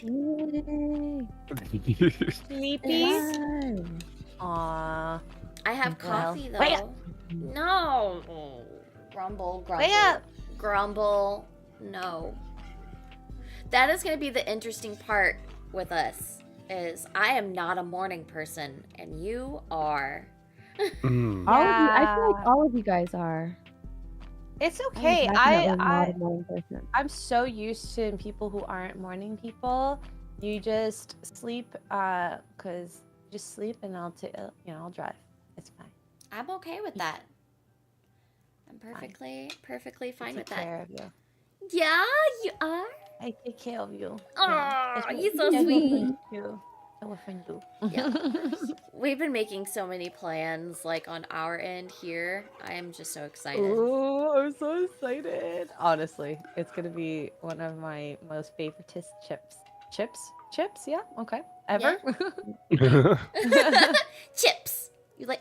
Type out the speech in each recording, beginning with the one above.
Yay. Sleepy? Aww. I have coffee though. wake up. No. Grumble, grumble. Wake up. Grumble. No. That is going to be the interesting part with us. Is I am not a morning person, and you are. All of you, I feel like all of you guys are. It's I'm okay. definitely not a morning person. I'm so used to people who aren't morning people. You just sleep, cause just sleep and I'll drive. It's fine. I'm okay with that. I'm perfectly fine with Take that. care of you. Yeah, you are. I take care of you. Oh, you're so That's what sweet. friends do. That's what friends do. Yeah. We've been making so many plans, like on our end here. I am just so excited. Ooh, I'm so excited. Honestly, it's gonna be one of my most favoritist chips. Chips? Yeah. Okay. Ever? Chips.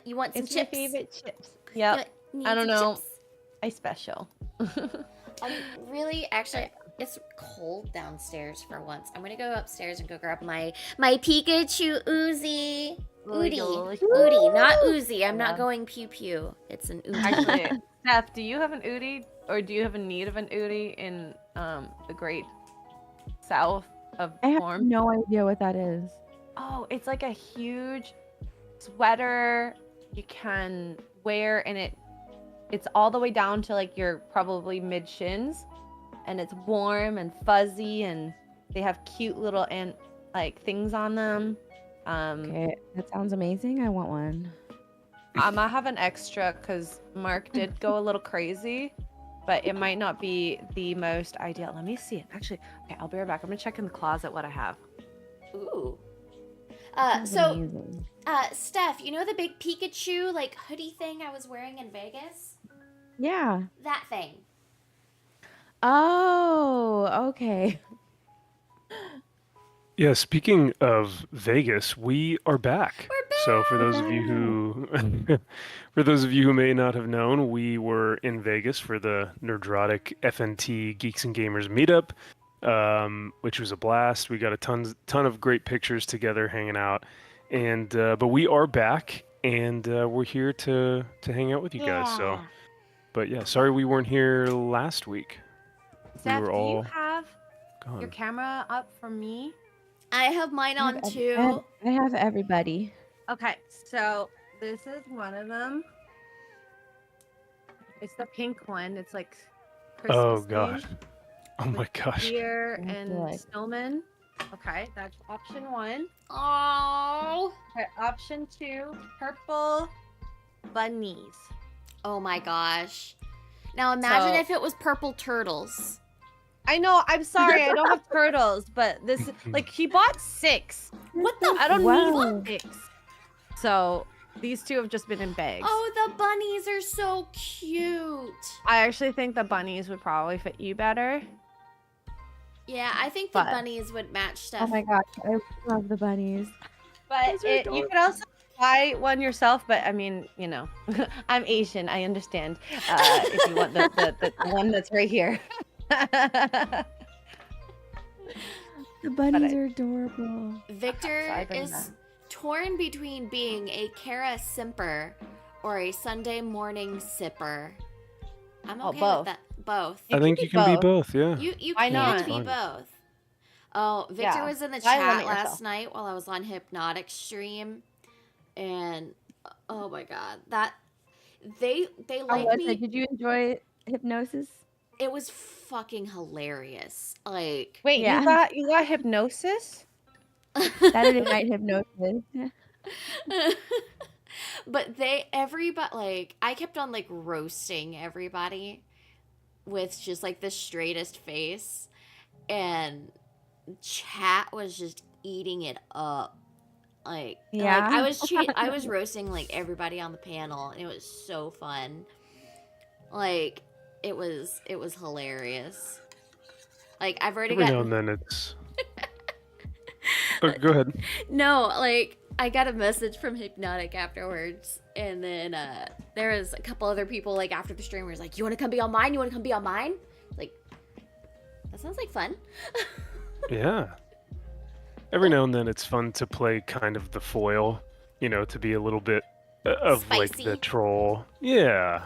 You want some It's chips? my favorite chips. Yep. You I don't need some know. chips? I special. Really, actually, it's cold downstairs for once. I'm gonna go upstairs and go grab my Pikachu Uzi. Udi, not Uzi. I'm not going pew pew. It's an Udi. Actually, Steph, do you have an Udi, or do you have a need of an Udi in the great south of I have Form? no idea what that is. Oh, it's like a huge sweater you can wear, and it's all the way down to like your probably mid shins, and it's warm and fuzzy, and they have cute little like things on them. Okay, that sounds amazing. I want one. I might have an extra because Mark did go a little crazy, but it might not be the most ideal. Let me see it. Actually, okay, I'll be right back. I'm gonna check in the closet what I have. Ooh. Sounds amazing. Steph, you know the big Pikachu like hoodie thing I was wearing in Vegas? Yeah. That thing. Oh, okay. Yeah, speaking of Vegas, we are back. We're back. So for those of you who may not have known, we were in Vegas for the Nerdrotic FNT Geeks and Gamers meetup, which was a blast. We got a ton of great pictures together hanging out, and but we are back, and we're here to hang out with you guys. So, but yeah, sorry we weren't here last week. Steph, we were do you all have gone. your camera up for me? I have mine on too. I have everybody. Okay, so this is one of them. It's the pink one. It's like Christmas Oh god. themed Oh my gosh. deer I feel and like- snowman. Okay, that's option 1. Oh. Okay, option 2, purple bunnies. Oh my gosh. Now imagine So- if it was purple turtles. I know, I'm sorry, I don't have turtles, but this like he bought 6. What the I don't Wow. need 6. So these two have just been in bags. Oh, the bunnies are so cute. I actually think the bunnies would probably fit you better. Yeah, I think the But- bunnies would match Steph. Oh my gosh, I love the bunnies. But Those are you could also buy one yourself, but I mean, you know, I'm Asian, I understand. If you want the one that's right here. The bunnies I- are adorable. Victor So I bring is them. torn between being a Kara simper or a Sunday morning sipper. I'm Oh, okay both. with that. Both. I think you can be both, yeah. You Why can not? be Fine. both. Oh, Victor Yeah. was in the Why chat limit last yourself? night while I was on Hypnotic stream, and oh my god, that they How like was me. it? Did you enjoy hypnosis? It was fucking hilarious. Like Wait, Yeah. you got hypnosis? Saturday night hypnosis. but everybody like I kept on like roasting everybody with just like the straightest face, and chat was just eating it up. Like Yeah. I was roasting like everybody on the panel, and it was so fun. Like it was hilarious. Like I've already Every got now and then it's. Oh, go ahead. No, like I got a message from Hypnotic afterwards, and then there was a couple other people like after the stream was like, "You want to come be on mine? You want to come be on mine?" Like that sounds like fun. Yeah. every now and then it's fun to play kind of the foil, to be a little bit of like the Spicy. troll. Yeah,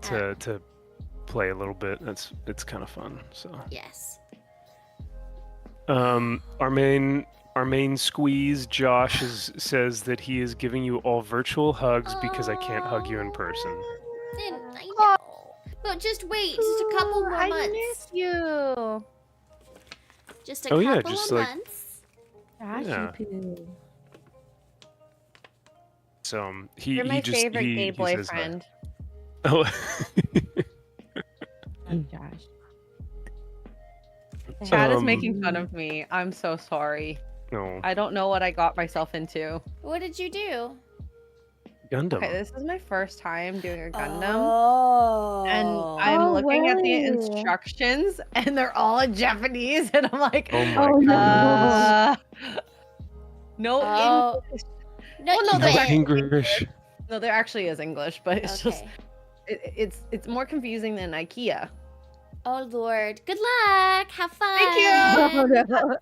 to play a little bit. It's kind of fun. So Yes. our main squeeze, Josh, says that he is giving you all virtual hugs because I can't hug you in person. I know. But just wait, just a couple more I months. miss you. Just a Oh, yeah, couple just of like- months. Trashy Yeah. poo. So he You're my he just favorite gay he says that. boyfriend. Oh. Josh. Chad is Um, making fun of me. I'm so sorry. No, I don't know what I got myself into. What did you do? Gundam. Okay, this is my first time doing a Gundam. Oh. And I'm Oh, looking at the really? instructions, and they're all in Japanese, and I'm like, Oh my Oh, goodness. no Oh. English. No, Well, no, No they're but- English. No, there actually is English, but it's just Okay. it's more confusing than IKEA. Oh Lord. Good luck. Have fun. Thank you. Oh, no.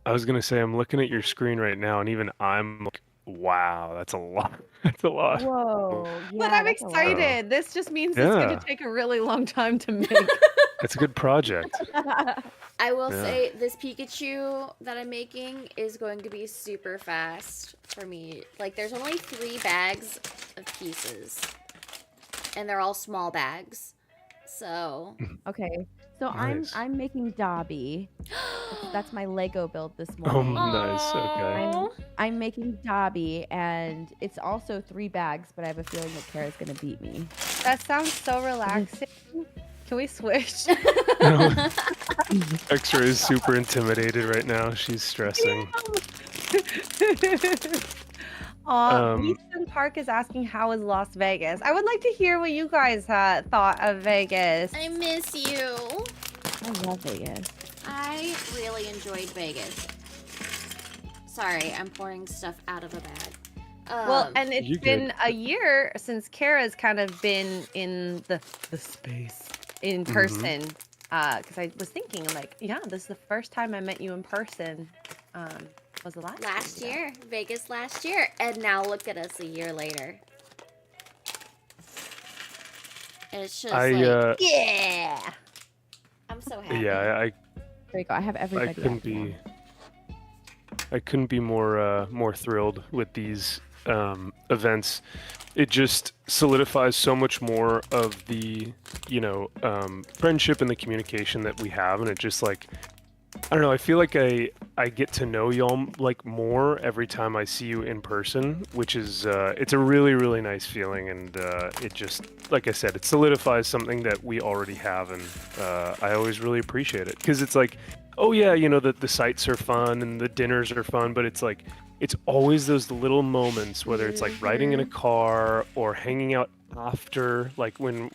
I was gonna say I'm looking at your screen right now, and even I'm like, wow, that's a lot. That's a lot. Whoa. Yeah, But I'm that's a lot. excited. This just means it's going Yeah. to take a really long time to make. It's a good project. I will Yeah. say this Pikachu that I'm making is going to be super fast for me. Like there's only 3 bags of pieces. And they're all small bags. So Okay, so Nice. I'm making Dobby. That's my Lego build this Oh, morning. nice. Okay. Aw. I'm making Dobby, and it's also 3 bags, but I have a feeling that Kara's gonna beat me. That sounds so relaxing. Can we switch? Extra is super intimidated right now. She's stressing. Easton Park is asking how is Las Vegas. I would like to hear what you guys thought of Vegas. I miss you. I love Vegas. I really enjoyed Vegas. Sorry, I'm pouring stuff out of a bag. Well, and You it's good. been a year since Kara's kind of been in the space in Mhm. person. Because I was thinking, like, yeah, this is the first time I met you in person. Was the last time, year, Vegas last year, and now look at us a year later. And it's just Yeah. I'm so happy. yeah, There you go. I have everybody. I couldn't up be now. I couldn't be more thrilled with these events. It just solidifies so much more of the friendship and the communication that we have, and it just like I don't know. I feel like I get to know y'all like more every time I see you in person, which is it's a really really nice feeling, and it just like I said, it solidifies something that we already have, and I always really appreciate it because it's like, oh yeah, the sights are fun and the dinners are fun, but it's like it's always those little moments, whether it's like riding in a car or hanging out after, like when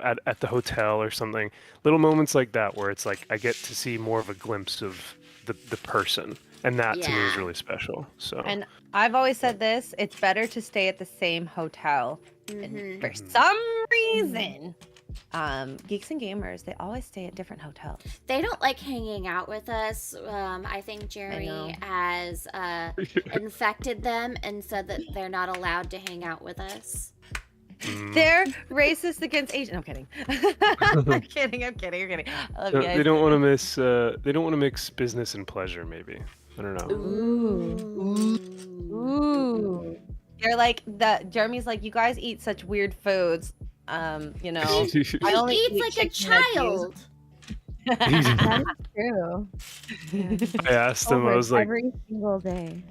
at the hotel or something, little moments like that where it's like I get to see more of a glimpse of the person, and that to me is Yeah. really special. So And I've always said this: it's better to stay at the same hotel. Mhm. And for Mhm. some reason, geeks and gamers, they always stay at different hotels. They don't like hanging out with us. I think know. Jeremy has infected them and said that they're not allowed to hang out with us. They're racist against Asian. I'm kidding. I'm kidding. I'm kidding. I'm kidding. I love you guys. They don't want to miss. They don't want to mix business and pleasure. Maybe I don't know. Ooh. Ooh. They're like Jeremy's like, you guys eat such weird foods. You know. I He only eats eat like a chicken nuggets. child. That is true. I asked him. I Culver's was like, every single day.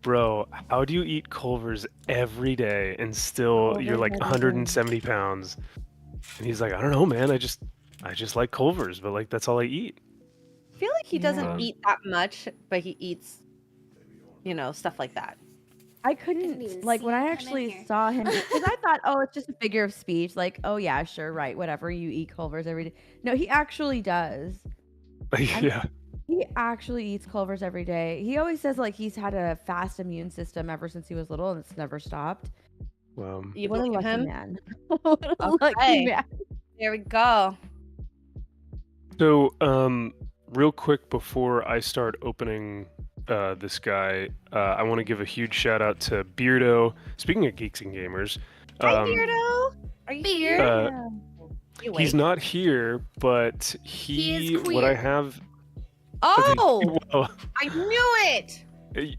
bro, how do you eat Culver's every day and still you're Culver's like every day. 170 pounds? And he's like, I don't know, man. I just like Culver's, but like that's all I eat. I feel like he doesn't Yeah. eat that much, but he eats, stuff like that. I didn't couldn't even like see when I him come in actually here. saw him because I thought, oh, it's just a figure of speech. Like, oh yeah, sure, right, whatever. You eat Culver's every day. No, he actually does. Yeah. He actually eats Culver's every day. He always says like he's had a fast immune system ever since he was little, and it's never stopped. You What a believe lucky him? man! What a Okay. lucky man! There we go. So, real quick before I start opening this guy, I want to give a huge shout out to Beardo. Speaking of geeks and gamers, Hi, um, Beardo. Are you here? uh, You he's wait. not here, but He is what I queer. have. Oh, Well, I knew it.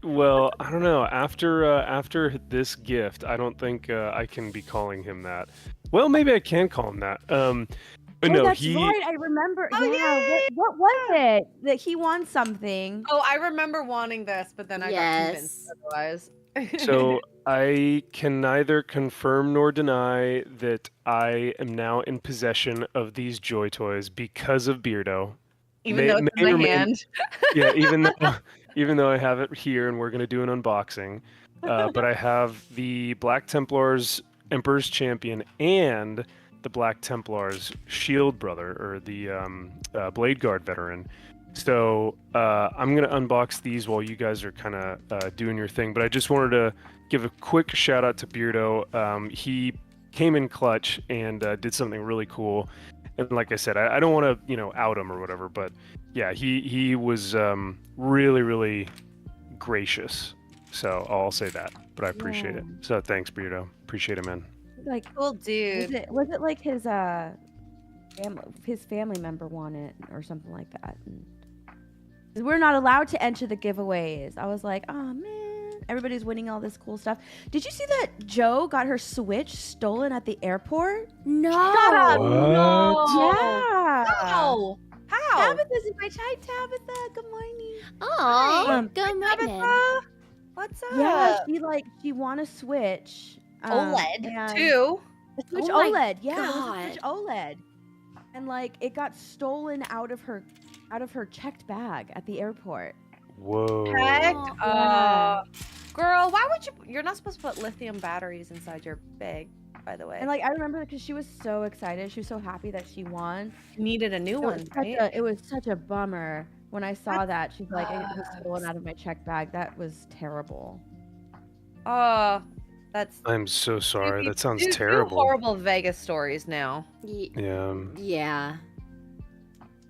well, I don't know. After this gift, I don't think I can be calling him that. Well, maybe I can call him that. But Oh, no, that's he. right. I remember. Oh, Yeah. What was it that he won something? Oh, I remember wanting this, but then I got convinced otherwise. So I can neither confirm nor deny that I am now in possession of these Joy Toys because of Beardo. even though it's in May my or may- hand. Yeah, even though I have it here and we're gonna do an unboxing, but I have the Black Templars Emperor's Champion and the Black Templars Shield Brother, or the Blade Guard veteran. So I'm gonna unbox these while you guys are kind of doing your thing. But I just wanted to give a quick shout out to Beardo. He came in clutch and did something really cool. And like I said, I don't want to out him or whatever, but yeah, he was really really gracious. So I'll say that. But I appreciate it. Yeah. So thanks, Beardo. Appreciate it, man. Like, Cool dude. was it like his family member won it or something like that? And 'cause we're not allowed to enter the giveaways. I was like, oh man, everybody's winning all this cool stuff. Did you see that Joe got her Switch stolen at the airport? No. Shut up. What? No. Yeah. How? How? Tabitha's in my chat. Tabitha, good morning. Aw, Hi. good morning. Tabitha? What's up? Yeah, she won a Switch. OLED and- too. A Switch Oh my OLED. Yeah, it was a God. Switch OLED. And like it got stolen out of her checked bag at the airport. Whoa. Heck, Yeah. girl, why would you? You're not supposed to put lithium batteries inside your bag, by the way. And like I remember because she was so excited. She was so happy that she won. you needed a new So one, right? it was such a bummer when I saw that. She's like, it was sucks. stolen out of my checked bag. That was terrible. Oh, that's I'm so sorry. do- That sounds do terrible. horrible Vegas stories now. Yeah. Yeah.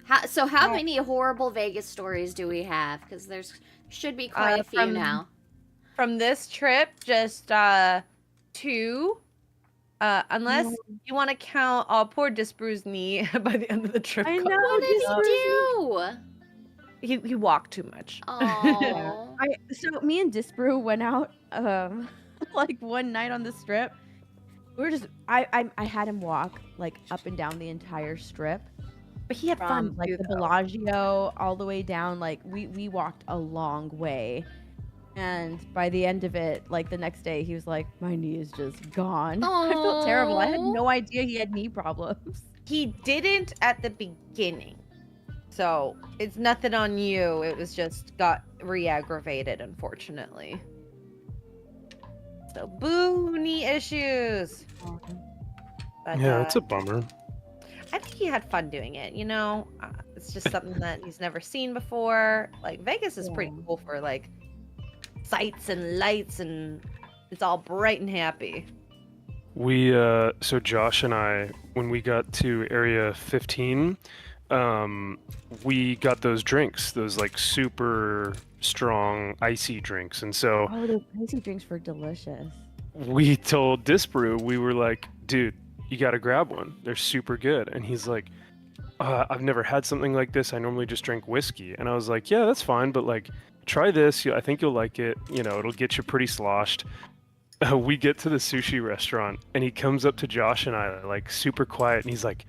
How many horrible Vegas stories do we have? Because there's should be quite a few from- now. From this trip, just 2. Unless you want to count poor Disbrew's knee by the end of the trip. I know. What did he do? He walked too much. Oh. So me and Disbrew went out like one night on the strip. We were just I had him walk like up and down the entire strip. But he had fun From like too, the though. Bellagio all the way down. Like we walked a long way. And by the end of it, like the next day, he was like, my knee is just gone. I felt terrible. I had Aw. no idea he had knee problems. He didn't at the beginning. So it's nothing on you. It was just got re-aggravated, unfortunately. So boo knee issues. But, Yeah, it's a bummer. I think he had fun doing it, it's just something that he's never seen before. Like Vegas is pretty Yeah. cool for like sights and lights, and it's all bright and happy. We so Josh and I, when we got to Area 15, we got those drinks, those like super strong icy drinks, and so Oh, those icy drinks were delicious. we told Disbrew, we were like, dude, you got to grab one. They're super good. And he's like, I've never had something like this. I normally just drink whiskey. And I was like, yeah, that's fine, but like, try this. I think you'll like it. It'll get you pretty sloshed. We get to the sushi restaurant, and he comes up to Josh and I, like, super quiet, and he's like,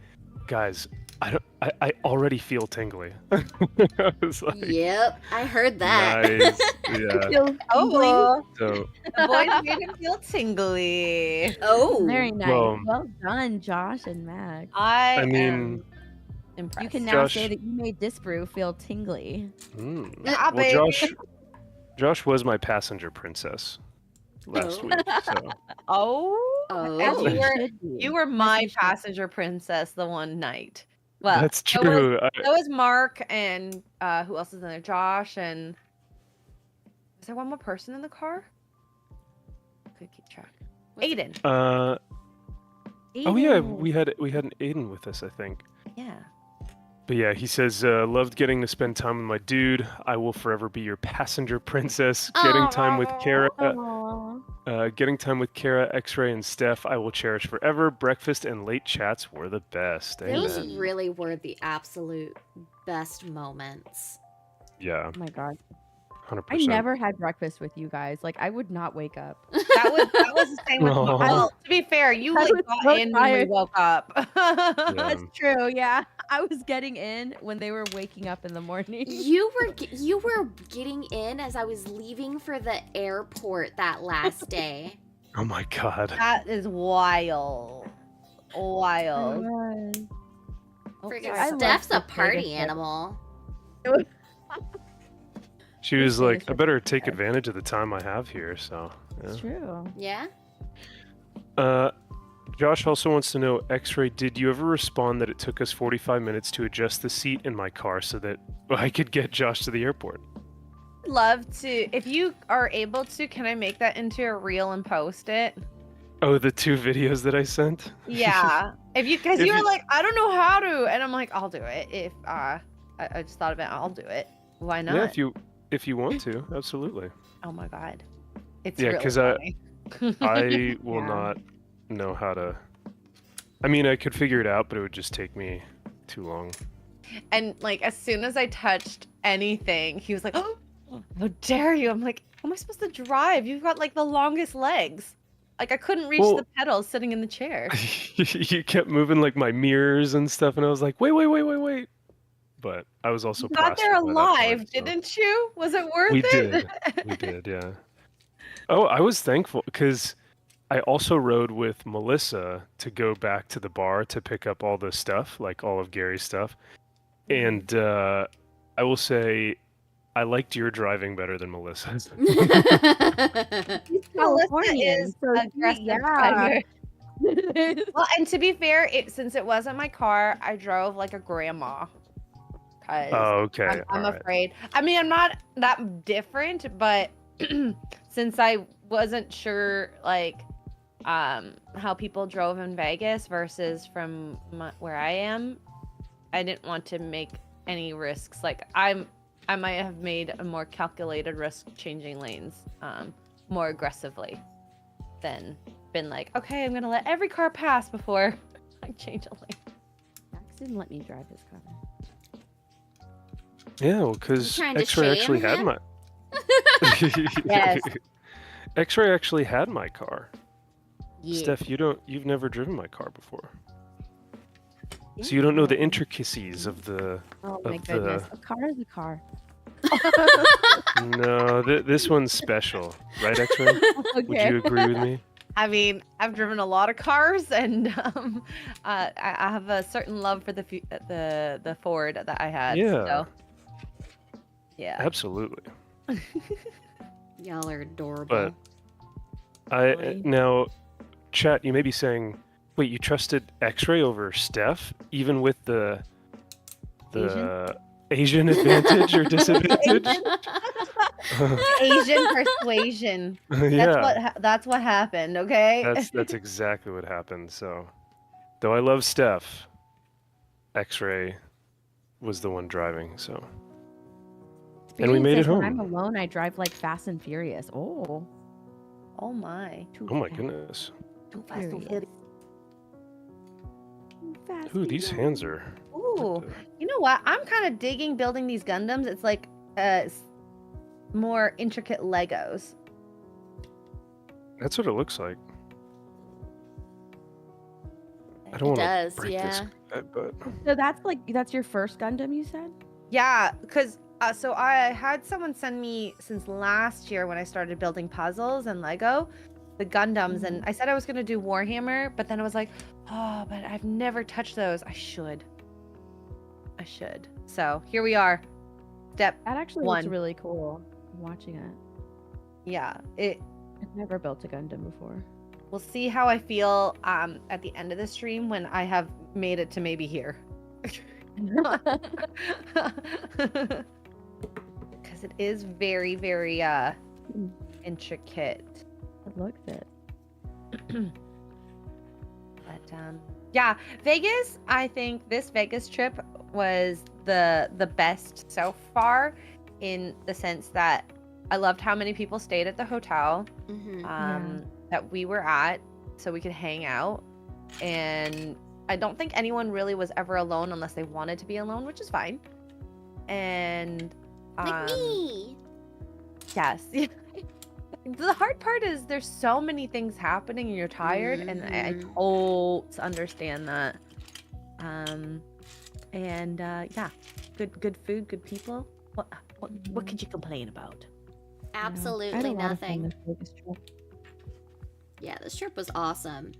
guys, I already feel tingly. I was like, Yep, I heard that. nice. Yeah. Oh, So the boys made him feel tingly. Oh. Very nice. Well- Well done, Josh and Mac. I mean, am impressed. You can now Josh- say that you made Disbrew feel tingly. Yeah, Well, baby. Josh was my passenger princess last week. So Oh, Oh. and As you were, should be. you were my you should. passenger princess the one night. Well, that's so was- true. So was Mark, and who else is in there? Josh, and is there one more person in the car? Could keep track. Aiden. Oh yeah, Aiden. we had an Aiden with us, I think. Yeah. But yeah, he says, loved getting to spend time with my dude. I will forever be your passenger princess. Getting time with Kara. Aw. Getting time with Kara, X-Ray, and Steph, I will cherish forever. Breakfast and late chats were the best. Those Amen. really were the absolute best moments. Yeah, Oh my god. 100%. I never had breakfast with you guys. Like, I would not wake up. That was the same with me. Aw. Well, to be fair, you I like was got so in when we tired. woke up. That's true. Yeah, I was getting in when they were waking up in the morning. You were getting in as I was leaving for the airport that last day. Oh my god. That is wild. Wild. Oh, Friggin' I love Steph's a the Vegas party trip. animal. She was like, Vegas I trip better was take good. advantage of the time I have here, so. It's true. Yeah? Josh also wants to know, X-Ray, did you ever respond that it took us 45 minutes to adjust the seat in my car so that I could get Josh to the airport? Love to. If you are able to, can I make that into a reel and post it? Oh, the 2 videos that I sent? Yeah. Because If you were you- like, I don't know how to, and I'm like, I'll do it. If I just thought of it, I'll do it. Why not? Yeah, if you want to, absolutely. Oh my god. It's Yeah, really 'cause funny. I will Yeah. not know how to. I mean, I could figure it out, but it would just take me too long. And like as soon as I touched anything, he was like, "Oh, how dare you!" I'm like, "How am I supposed to drive? You've got like the longest legs." Like I couldn't reach Well- the pedals sitting in the chair. You kept moving like my mirrors and stuff, and I was like, wait. But I was also You got there plastered by that alive, point, so- didn't you? Was it worth We it? did. We did, yeah. Oh, I was thankful because I also rode with Melissa to go back to the bar to pick up all the stuff, like all of Gary's stuff. And I will say, I liked your driving better than Melissa's. He's Melissa Californian, is so aggressive yeah. driver. Well, and to be fair, since it wasn't my car, I drove like a grandma. Cause Oh, okay. I'm all right. afraid. I mean, I'm not that different, but since I wasn't sure, like, how people drove in Vegas versus from where I am, I didn't want to make any risks. Like, I might have made a more calculated risk changing lanes, more aggressively, than been like, okay, I'm gonna let every car pass before I change a lane. Max didn't let me drive his car. Yeah, well, because trying to X-Ray shame actually had him? my. Yes. X-Ray actually had my car. Yeah. Steph, you've never driven my car before. So you don't know the intricacies of the. Oh my of goodness, the- a car is a car. No, this one's special, right, X-Ray? Would you agree with me? I mean, I've driven a lot of cars, and I have a certain love for the Ford that I had. Yeah. So, yeah. Absolutely. Y'all are adorable. But Really? now, chat, you may be saying, wait, you trusted X-Ray over Steph, even with the Asian advantage or disadvantage? Asian persuasion. Yeah, That's what happened. Okay. that's exactly what happened. So, though I love Steph, X-Ray was the one driving. So, and we made it Experience is when I'm home. alone, I drive like Fast and Furious. Oh, Oh my. too Oh my fast, goodness. too Fast and furious. Too fast Ooh, and these furious. hands are. Ooh. You know what? I'm kind of digging building these Gundams. It's like more intricate Legos. That's what it looks like. I don't It want to does, break this, yeah. but So that's your first Gundam, you said? Yeah, because so I had someone send me since last year when I started building puzzles and Lego, the Gundams, and I said I was gonna do Warhammer, but then I was like, oh, but I've never touched those. I should. So here we are. Step That actually one. looks really cool. I'm watching it. Yeah. I've never built a Gundam before. We'll see how I feel at the end of the stream when I have made it to maybe here. Because it is very, very intricate. It looks it. But yeah, Vegas, I think this Vegas trip was the best so far, in the sense that I loved how many people stayed at the hotel that we were at, so we could hang out. And I don't think anyone really was ever alone unless they wanted to be alone, which is fine. And Like me. yes. The hard part is there's so many things happening and you're tired, and I totally understand that. Yeah, good food, good people. What could you complain about? Absolutely nothing. Yeah, this trip was awesome.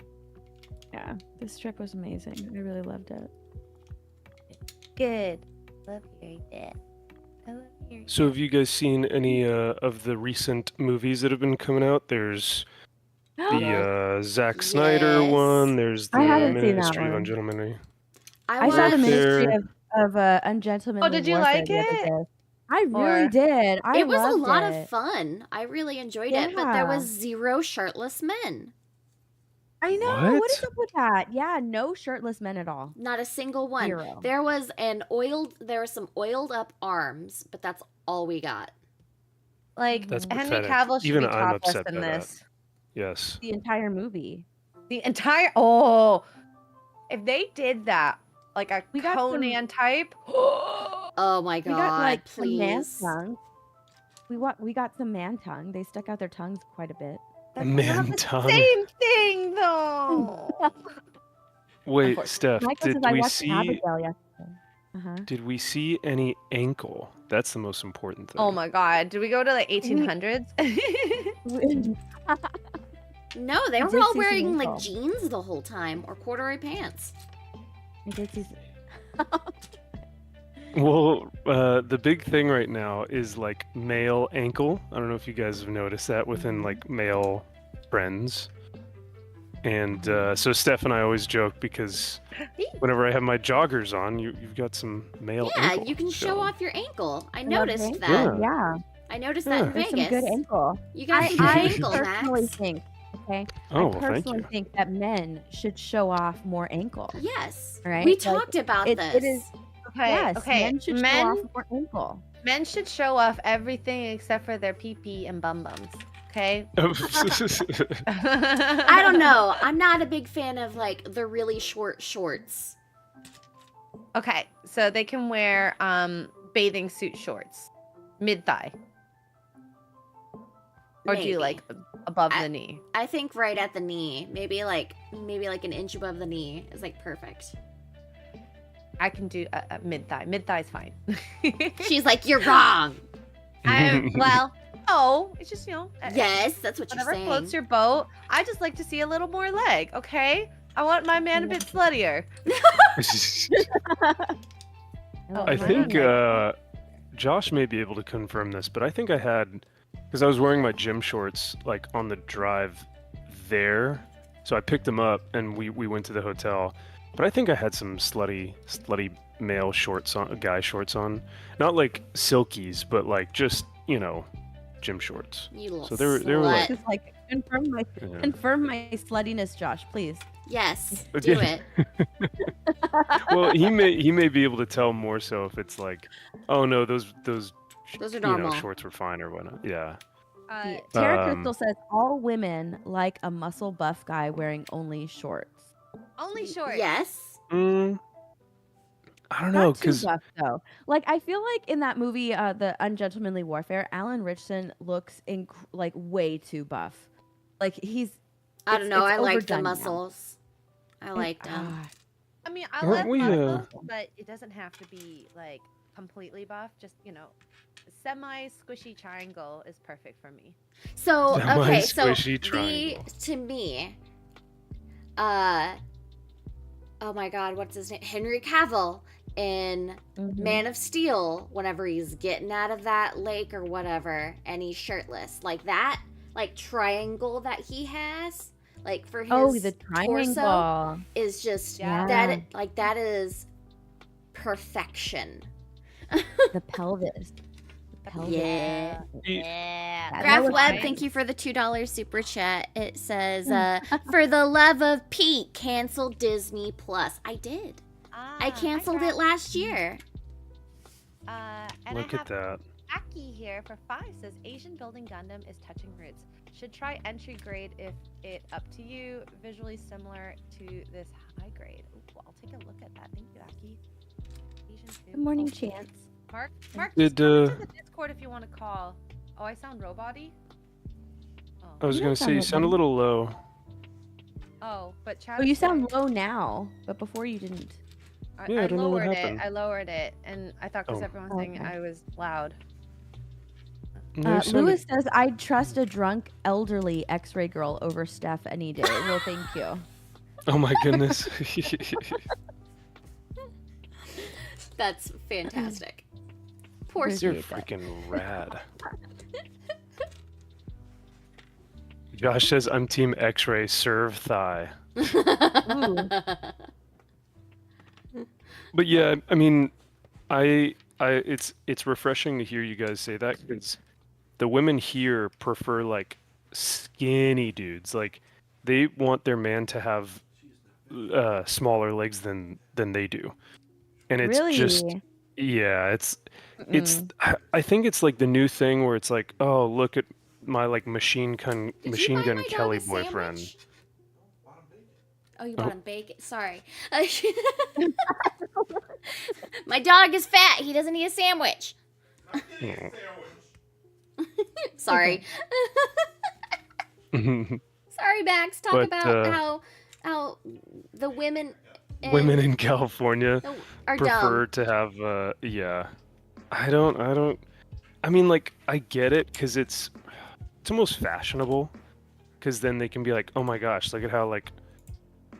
Yeah, this trip was amazing. I really loved it. Good. Love hearing that. I love hearing So have you guys seen any of the recent movies that have been coming out? There's the Zack Snyder Yes. one. There's the I haven't seen that Ministry of one. Ungentlemanly. I saw the Ministry There. of Ungentlemanly Oh, did you Warfare like the other it? day. I really Or- did. I It was a loved lot it. of fun. I really enjoyed it, but there Yeah. was 0 shirtless men. I know. What is What? up with that? Yeah, no shirtless men at all. Not a single one. 0. There were some oiled up arms, but that's all we got. Like, That's Henry pathetic. Cavill should Even be I'm topless upset in by that. this. Yes. The entire movie. The entire if they did that, like a We got some- Conan type. Oh my god, We got like some man please. tongue. We got some man tongue. They stuck out their tongues quite a bit. That's Man not the tongue. same thing, though. Wait, Unfortunately. Steph, Michael says did I we watched see Abigail yesterday. Uh-huh. did we see any ankle? That's the most important thing. Oh my god, did we go to the 1800s? No, they I were did all see some wearing like ankle. jeans the whole time or corduroy pants. I did see Well, the big thing right now is like male ankle. I don't know if you guys have noticed that within like male friends. And so Steph and I always joke because whenever I have my joggers on, you've got some male Yeah, ankle you can show showing. off your ankle. I love noticed ankle. that. Yeah, I noticed Yeah. that in there's Vegas. some good ankle. You got some good I ankle, personally Max. think, okay, Oh, I well, thank personally you. think that men should show off more ankle. Yes. Right? We Like, talked about It this. is Okay, yes, okay. men should show off more ankle. Men should show off everything except for their pee-pee and bum-bums. Okay? I don't know. I'm not a big fan of like the really short shorts. Okay, so they can wear bathing suit shorts, mid-thigh. Or do you Maybe. like above the knee? I think right at the knee, maybe like an inch above the knee is like perfect. I can do mid-thigh. Mid-thigh's fine. She's like, you're wrong. Well, oh, it's just, Yes, that's what whatever you're saying. floats your boat. I just like to see a little more leg, okay? I want my man a bit sluttier. I think Josh may be able to confirm this, but I think I had, because I was wearing my gym shorts like on the drive there, so I picked them up and we went to the hotel. But I think I had some slutty male shorts on, guy shorts on, not like silkies, but like just gym shorts. You little So they were like- slut. Just like Yeah. confirm my sluttiness, Josh, please. Yes, But do yeah. it. Well, he may be able to tell more so if it's like, oh no, those Those are normal. shorts were fine or whatnot. Yeah. Tara Um, Crystal says all women like a muscle buff guy wearing only shorts. Only short. Yes. I don't know, Not too because buff though. Like I feel like in that movie, the Ungentlemanly Warfare, Alan Richardson looks like way too buff. Like he's. I don't know. it's I liked the overdone now. muscles. I liked them. Ah, I mean, I Aren't love we, muscles, but it doesn't have to be like completely buff. Just semi squishy triangle is perfect for me. So okay, so Semi-squishy triangle. to me, oh my God, what's his name? Henry Cavill in mhm. Man of Steel. Whenever he's getting out of that lake or whatever, and he's shirtless, like that, like triangle that he has, like for his Oh, the torso, triangle. is just Yeah. that is perfection. The pelvis. The pelvis. Yeah. Yeah. That Graph was Web, nice. thank you for the $2 super chat. It says, for the love of Pete, cancel Disney Plus. I did. I canceled it last year. And Look I at have that. Aki here for 5 says Asian building Gundam is touching roots. Should try entry grade if it up to you. Visually similar to this high grade. Ooh, I'll take a look at that. Thank you, Aki. Asian too. Good morning, Oh, Chance. Mark, just Did, come into the Discord if you want to call. Oh, I sound robot-y? I was You gonna don't say sound you sound a like little low. Oh, but chat. Oh, you is saying- sound low now, but before you didn't. Yeah, I don't know what lowered happened. it. I lowered it, and I thought because Oh. everyone's saying Okay. I was loud. No, you sounded- Lewis says, I'd trust a drunk, elderly X-ray girl over Steph any day. Well, thank you. Oh my goodness. That's fantastic. Poor Appreciate You're that. freaking rad. Josh says, I'm Team X-Ray, serve thigh. But yeah, I mean, it's refreshing to hear you guys say that because the women here prefer like skinny dudes. Like they want their man to have smaller legs than they do, and it's Really? just yeah, it's I think it's like the new thing where it's like, oh, look at my like machine gun Kelly boyfriend. Sandwich? Oh, you bought him bacon. Sorry. My dog is fat. He doesn't need a sandwich. Mm. Sorry. Sorry, Max. Talk But, about how the women Women in California are prefer dumb. to have yeah. I mean, like, I get it because it's almost fashionable because then they can be like, oh my gosh, look at how like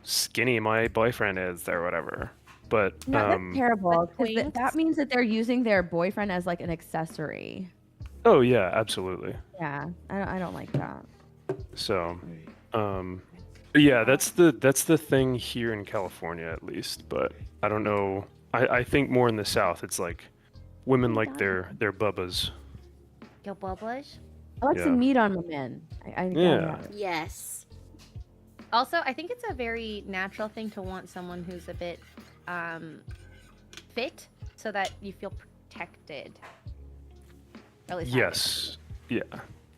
skinny my boyfriend is or whatever. But No, that's terrible. 'Cause twinks. that means that they're using their boyfriend as like an accessory. oh yeah, absolutely. Yeah, I don't like that. So but yeah, that's the thing here in California at least, but I don't know. I think more in the South it's like women like their bubbas. Yo, Bubblish. I like Yeah. some meat on my men. I Yeah. Yes. Also, I think it's a very natural thing to want someone who's a bit fit so that you feel protected. Or at least I do. Yes. Yeah.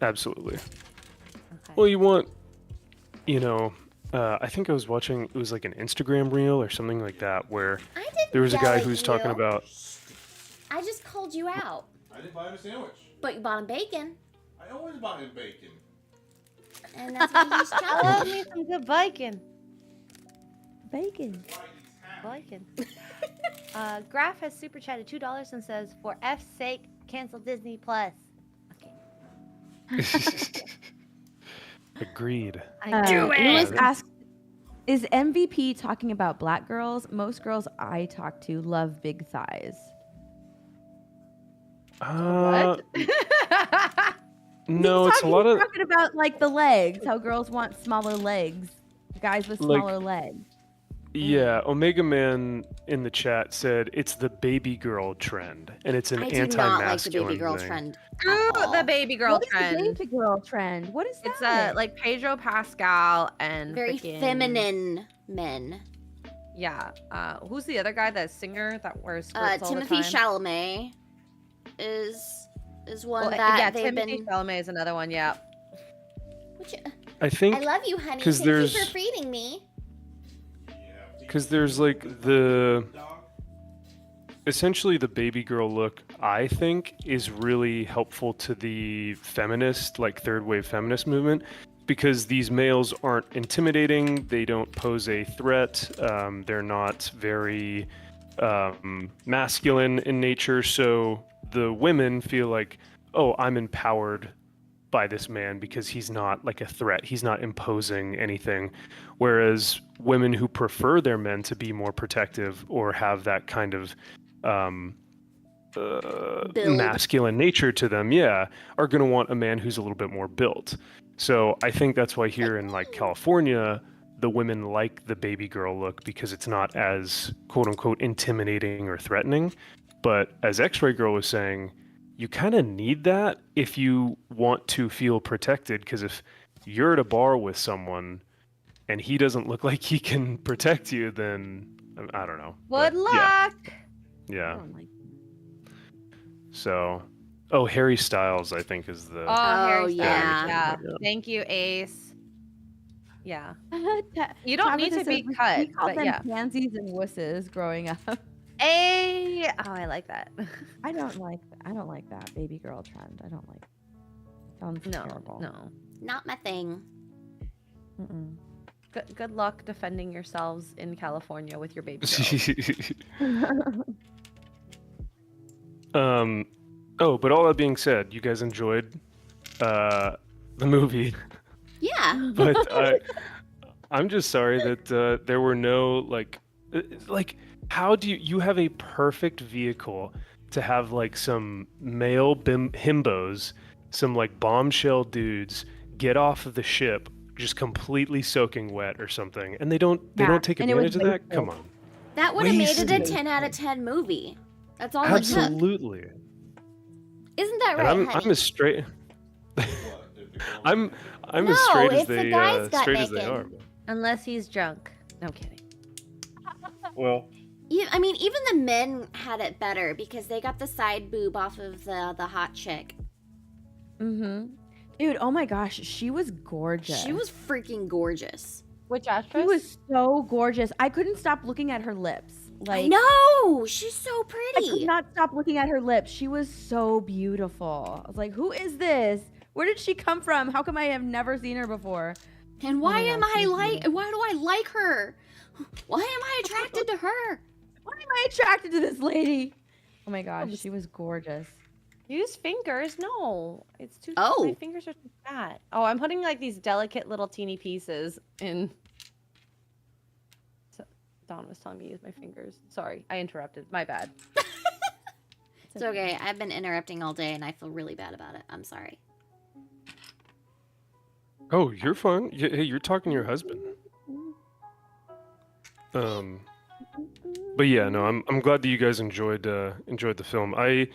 Absolutely. Okay. Well, you want, I think I was watching, it was like an Instagram reel or something like that, where I didn't there was a yell guy at who was talking you. about, I just called you out. I didn't buy him a sandwich. But you bought him bacon. I always buy him bacon. And that's what he's I telling love me. me some good bacon. Bacon. Bacon. Graf has super chatted $2 and says, "For F's sake, cancel Disney Plus." Okay. agreed. Lewis asks, is MVP talking about black girls? Most girls I talk to love big thighs. No, He's it's a lot of, talking about like the legs, how girls want smaller legs, guys with Like- smaller legs. yeah, Omega Man in the chat said it's the baby girl trend, and it's an I do not like the anti-masculine baby girl thing. trend. Screw at all. the baby girl What is the trend. baby girl trend? What is It's that? like Pedro Pascal and Very freaking- feminine men. Yeah. Who's the other guy? That singer that wears skirts all Timothy the time? Chalamet is one Well, that yeah, they've Timothy been. Chalamet is another one. Yeah. Which, I think I love you, honey. 'cause Thank you there's- for feeding me. because there's like essentially the baby girl look, I think, is really helpful to the feminist, like third wave feminist movement, because these males aren't intimidating, they don't pose a threat, they're not very masculine in nature, so the women feel like, oh, I'm empowered by this man because he's not like a threat, he's not imposing anything. Whereas women who prefer their men to be more protective or have that kind of Build. masculine nature to them, yeah, are going to want a man who's a little bit more built. So I think that's why here in like California, the women like the baby girl look because it's not as quote unquote intimidating or threatening. But as X-Ray Girl was saying, you kind of need that if you want to feel protected, because if you're at a bar with someone and he doesn't look like he can protect you, then I don't know. Good But, yeah, luck. I yeah. don't like. So, oh, Harry Styles, I think is the. Oh, Harry Oh, Styles. yeah. Yeah. Yeah. Thank you, Ace. Yeah. Ta- You don't need Tabitha to be says, cut, We called but them yeah. pansies and wusses growing up. A. Oh, I like that. I don't like that baby girl trend. I don't like. Sounds No, terrible. no. Not my thing. Mm-mm. Good luck defending yourselves in California with your baby girls. Oh, but all that being said, you guys enjoyed the movie, Yeah. but I'm just sorry that there were no like how do you have a perfect vehicle to have like some male himbos, some like bombshell dudes get off of the ship just completely soaking wet or something, and they don't take and it was advantage of that? wasted. Come on. That would have made it a Wasted. 10 out of 10 movie. That's all it took. Absolutely. Isn't that And right, I'm honey? as straight What, if the girl- I'm No, as straight as if the they guys got straight as they naked. are. Unless he's drunk. No kidding. Well, Yeah, I mean, even the men had it better because they got the side boob off of the hot chick. Mm-hmm. Dude, oh my gosh, she was gorgeous. She was freaking gorgeous. Which She actress? was so gorgeous. I couldn't stop looking at her lips. I Like know! She's so I could pretty. not stop looking at her lips. She was so beautiful. I was like, who is this? Where did she come from? How come I have never seen her before? And why my am God, I she's like? beautiful. Why do I like her? Why am I attracted to her? Why am I attracted to this lady? Oh my gosh, but- she was gorgeous. Use fingers. No, it's too. Oh. My fingers are too fat. Oh, I'm putting like these delicate little teeny pieces in. So, Dawn was telling me to use my fingers. Sorry, I interrupted. My bad. It's okay. I've been interrupting all day and I feel really bad about it. I'm sorry. oh, you're fine. Hey, you're talking to your husband. But yeah, no, I'm glad that you guys enjoyed the film. I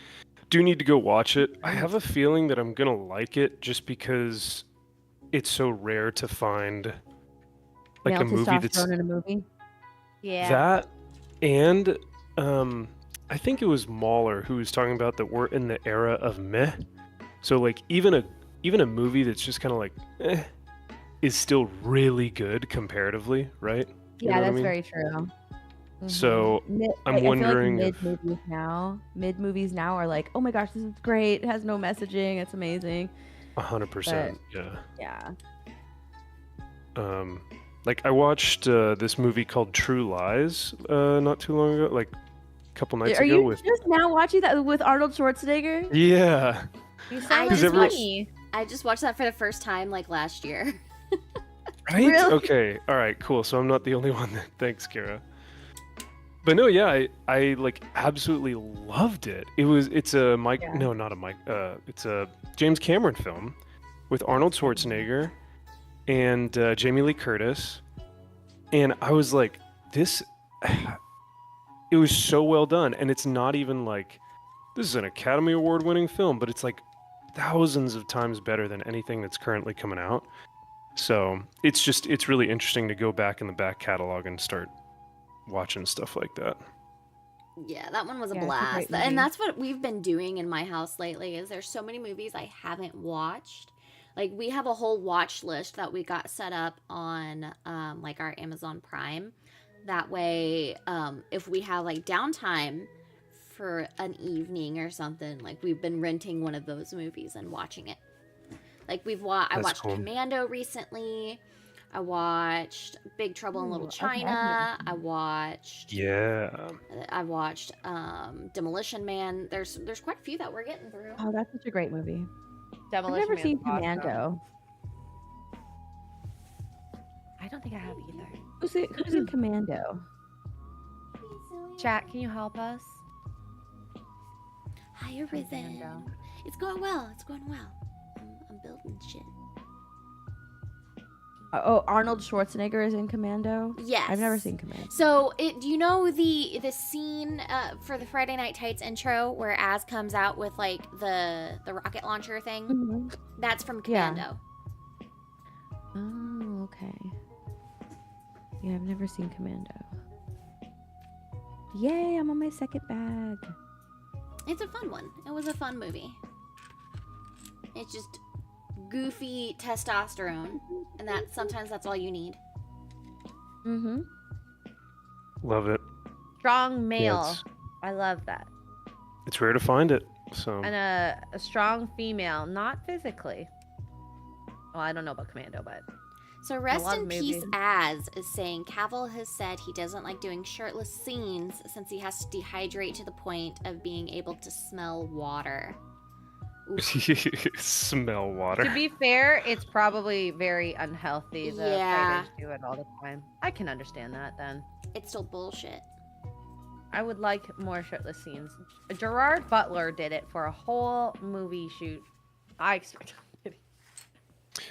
do need to go watch it. I have a feeling that I'm gonna like it just because it's so rare to find like Male a movie that's testosterone in a movie. Yeah. that, and I think it was Mahler who was talking about that we're in the era of meh. So like even a movie that's just kind of like is still really good comparatively, right? You Yeah, know what I that's mean? very true. So I'm I feel wondering like if mid movies now are like, oh my gosh, this is great. It has no messaging. It's amazing. 100%, yeah. Yeah. Like I watched this movie called True Lies not too long ago, like a couple nights Are ago you with just now watching that with Arnold Schwarzenegger? yeah. You I sound Does like everyone- me. I just watched that for the first time like last year. Right? Really? Okay. All right. Cool. So I'm not the only one. Thanks, Kara. But no, yeah, I like absolutely loved it. It's a Mike. Yeah. No, not a Mike. It's a James Cameron film with Arnold Schwarzenegger and Jamie Lee Curtis, and I was like, this. It was so well done, and it's not even like this is an Academy Award winning film, but it's like thousands of times better than anything that's currently coming out. So it's really interesting to go back in the back catalog and start watching stuff like that. Yeah, that one was a Yeah, it's a blast. great movie. And that's what we've been doing in my house lately is there's so many movies I haven't watched. Like we have a whole watch list that we got set up on like our Amazon Prime. That way if we have like downtime for an evening or something, like we've been renting one of those movies and watching it. Like I That's watched cool. Commando recently. I watched Big Trouble in Little Ooh, okay. China. I watched Yeah. Demolition Man. There's quite a few that we're getting through. Oh, that's such a great movie. I've Demolition never Man's seen awesome. Commando. I don't think I have either. Who's in Commando? Chat, can you help us? Hi, Risen. Commando. It's going well. It's going well. I'm building shit. Oh, Arnold Schwarzenegger is in Commando. Yes. I've never seen Commando. So, do you know the scene for the Friday Night Tights intro where Az comes out with like the rocket launcher thing? Mm-hmm. That's from Yeah. Commando. Oh, okay. Yeah, I've never seen Commando. Yay, I'm on my second bag. It's a fun one. It was a fun movie. It's just goofy testosterone, and sometimes that's all you need. Mm-hmm. Love it. Strong male. it's- I love that. It's rare to find it. So And a strong female, not physically. Well, I don't know about Commando, but So rest lot of in peace, movies. Az is saying Cavill has said he doesn't like doing shirtless scenes since he has to dehydrate to the point of being able to smell water. smell water. to be fair, it's probably very unhealthy. The Yeah. fighters do it all the time. I can understand that then. It's still bullshit. I would like more shirtless scenes. Gerard Butler did it for a whole movie shoot. I expect.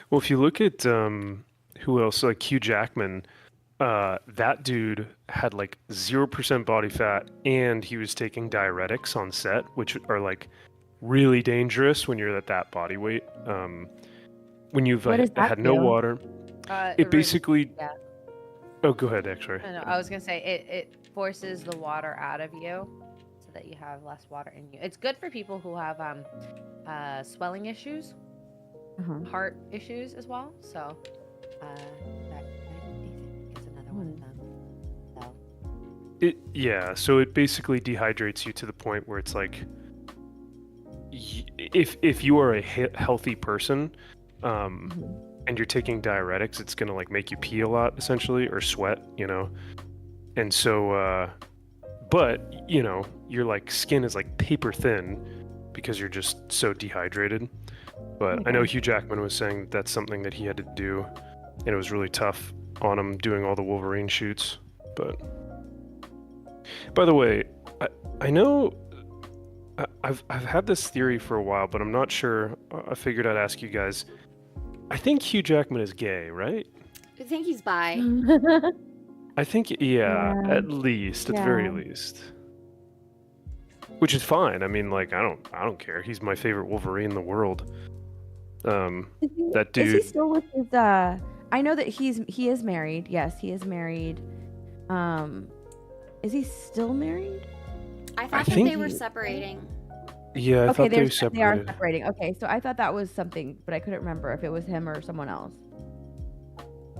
Well, if you look at who else, like Hugh Jackman, that dude had like 0% body fat, and he was taking diuretics on set, which are like really dangerous when you're at that body weight. When you've What does that had no do? water, it basically. yeah. Oh, go ahead, X-ray. I know. I was gonna say it forces the water out of you, so that you have less water in you. It's good for people who have swelling issues, Uh-huh. heart issues as well. So that is another one of them. So So it basically dehydrates you to the point where it's like, if you are a healthy person, and you're taking diuretics, it's gonna like make you pee a lot essentially, or sweat, and so but your like skin is like paper thin because you're just so dehydrated. But I know Hugh Jackman was saying that that's something that he had to do, and it was really tough on him doing all the Wolverine shoots. But by the way, I know I've had this theory for a while, but I'm not sure. I figured I'd ask you guys. I think Hugh Jackman is gay, right? I think he's bi. I think, yeah, at least, at the very least. Which is fine. I mean, like, I don't care. He's my favorite Wolverine in the world. That dude. Is he still with his? I know that he is married. Yes, he is married. Is he still married? I thought that think they were separating. Yeah, I thought they were they are separated. separating. Okay, so I thought that was something, but I couldn't remember if it was him or someone else.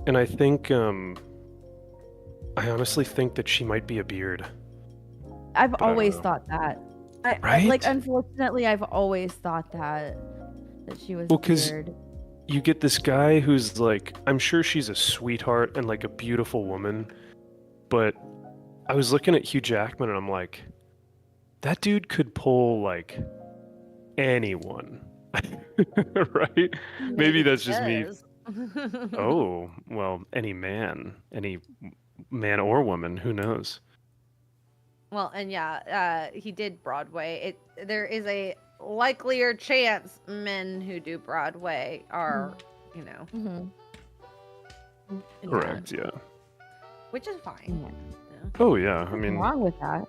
And I think, I honestly think that she might be a beard. I've I don't always know. thought that. Like, Right? unfortunately, I've always thought that she was Well, 'cause weird. You get this guy who's like, I'm sure she's a sweetheart and like a beautiful woman, but I was looking at Hugh Jackman and I'm like, that dude could pull like anyone. Right? Maybe that's just me. Oh, well, any man or woman, who knows? Well, and yeah, he did Broadway. There is a likelier chance men who do Broadway are, Mm-hmm. Correct, yeah. which is fine. Yeah. Oh yeah, I What's mean, wrong with that?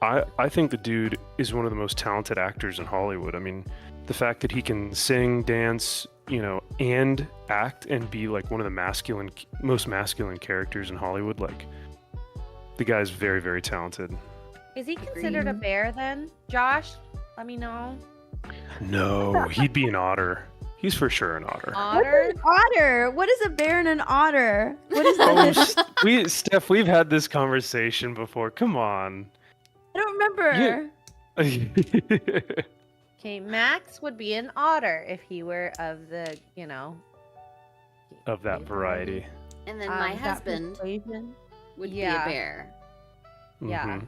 I think the dude is one of the most talented actors in Hollywood. I mean, the fact that he can sing, dance, and act and be like one of the most masculine characters in Hollywood, like the guy's very, very talented. Is he considered a Agreed. bear then? Josh, let me know. No, he'd be an otter. He's for sure an otter. Otter? What's an otter? What is a bear and an otter? What is Oh, that? Steph, we've had this conversation before. Come on. I don't remember. Okay, Max would be an otter if he were of the, Of that variety. And then my That husband persuasion. would Yeah. be a bear. Yeah. Mhm.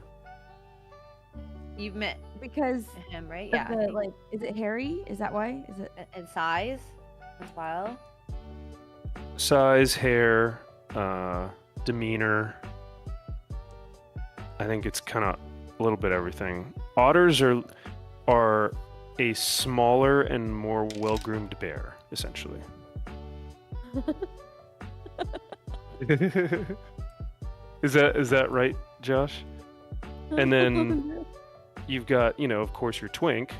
You've met Because him, right? of Yeah. I the, think. like, is it hairy? Is that why? Is it? And size as well. Size, hair, demeanor. I think it's kind of a little bit everything. Otters are a smaller and more well-groomed bear, essentially. Is that right, Josh? And then you've got, of course, your twink,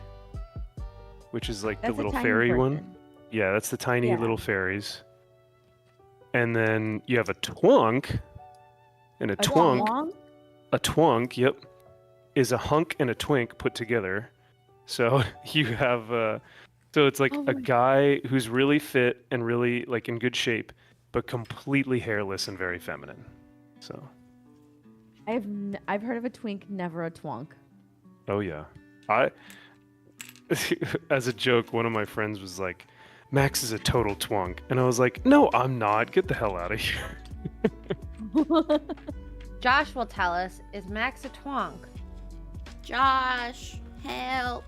which is like That's the a little tiny fairy one. person. Yeah, that's the tiny Yeah. little fairies. And then you have a twunk, and a twunk. Twonk? A twunk, yep, is a hunk and a twink put together. So you have, so it's like Oh a my- guy who's really fit and really like in good shape, but completely hairless and very feminine. So, I've heard of a twink, never a twonk. oh yeah, I, as a joke, one of my friends was like, Max is a total twunk, and I was like, no, I'm not. Get the hell out of here. Josh will tell us, is Max a twonk? Josh, help.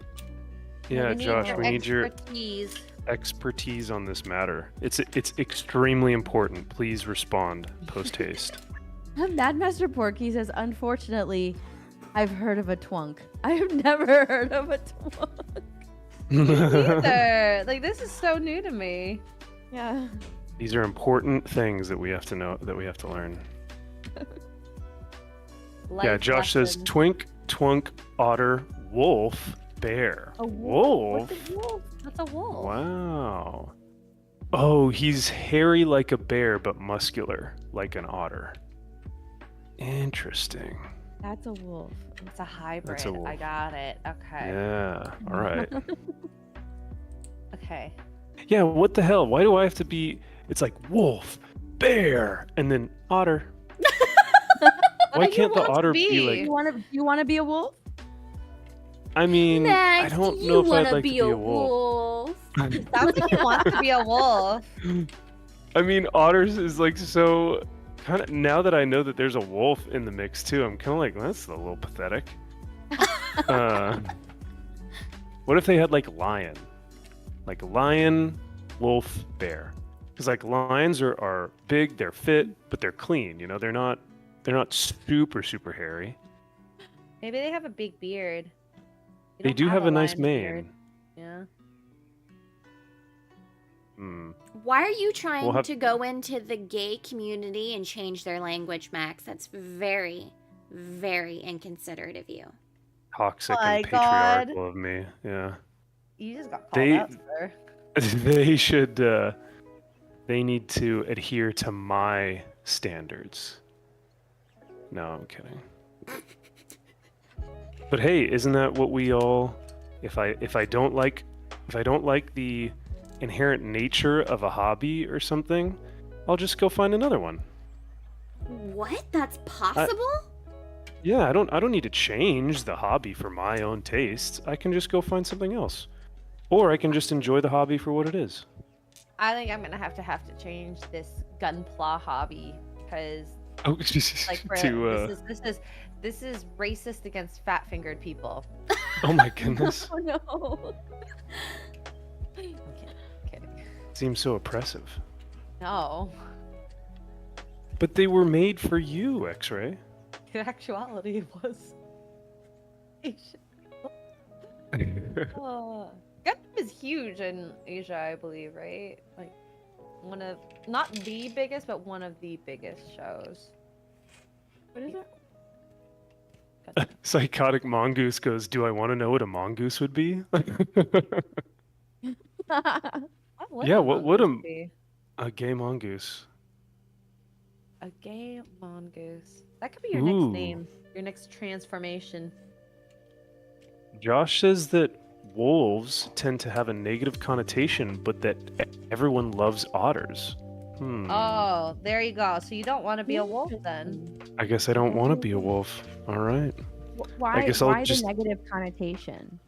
Yeah, We need Josh, your we need your expertise. expertise on this matter. It's extremely important. Please respond post haste. Mad Master Porky says, unfortunately, I've heard of a twunk. I have never heard of a twunk. Either. Like, this is so new to me. Yeah. These are important things that we have to know, that we have to learn. Yeah, Life Josh says lesson. twink, twunk, otter, wolf, bear. A Wolf? What's a wolf? What's a wolf? Wow. Oh, he's hairy like a bear, but muscular like an otter. Interesting. That's a wolf. It's a hybrid. That's a I wolf. got it. Okay. Yeah. All right. Okay. Yeah. What the hell? Why do I have to be? It's like wolf, bear, and then otter. Why do you can't the want to otter be? be You like? want to be a wolf? I mean, Max, I don't you know if wanna I'd like to be be a wolf. Sounds like you want to be a wolf. I mean, otters is like so kind of. Now that I know that there's a wolf in the mix too, I'm kind of like, that's a little pathetic. What if they had like lion, wolf, bear? Because like lions are big, they're fit, but they're clean. You know, they're not super hairy. Maybe they have a big beard. They do have a nice lion's beard. mane. Yeah. Hmm. Why are you trying We'll have- to go into the gay community and change their language, Max? That's very, very inconsiderate of you. Toxic My and God. patriarchal of me. Yeah. You just got called They- out, sir. They should. They need to adhere to my standards. No, I'm kidding. But hey, isn't that what we all? If I don't like the inherent nature of a hobby or something, I'll just go find another one. What? That's possible? Yeah, I don't need to change the hobby for my own tastes. I can just go find something else, or I can just enjoy the hobby for what it is. I think I'm gonna have to change this gunpla hobby because Oh, like for this is racist against fat fingered people. oh my goodness, Oh no. I'm kidding. seems so oppressive. No. But they were made for you, X-Ray. In actuality, it was. Gundam is huge in Asia, I believe, right? Like one of not the biggest, but one of the biggest shows. What is it? Psychotic mongoose goes, "Do I want to know what a mongoose would be?" Yeah, what would mongoose be? A gay mongoose. A gay mongoose. That could be your Ooh. next name. Your next transformation. Josh says that wolves tend to have a negative connotation, but that everyone loves otters. Oh, there you go. So you don't want to be a wolf then? I guess I don't want to be a wolf. All right. Why? guess I'll Why just- the negative connotation?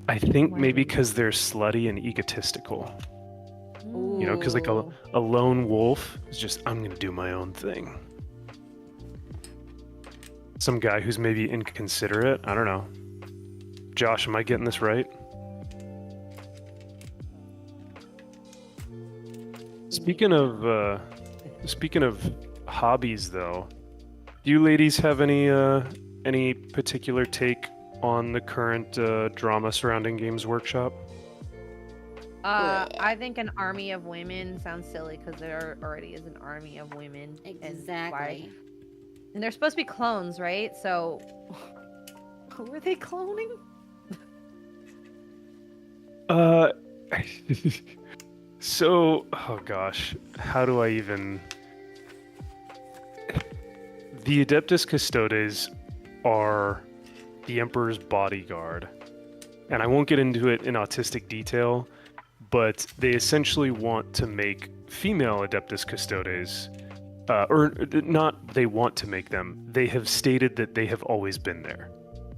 I think Why maybe not? because they're slutty and egotistical. You know, because like Ooh. a lone wolf is just, I'm going to do my own thing. Some guy who's maybe inconsiderate. I don't know. Josh, am I getting this right? Speaking of hobbies, though, do you ladies have any particular take on the current drama surrounding Games Workshop? I think an army of women sounds silly because there already is an army of women. and why- Exactly. And they're supposed to be clones, right? So, who are they cloning? So, oh gosh, how do I even... The Adeptus Custodes are the Emperor's bodyguard. And I won't get into it in autistic detail, but they essentially want to make female Adeptus Custodes, or not they want to make them, they have stated that they have always been there.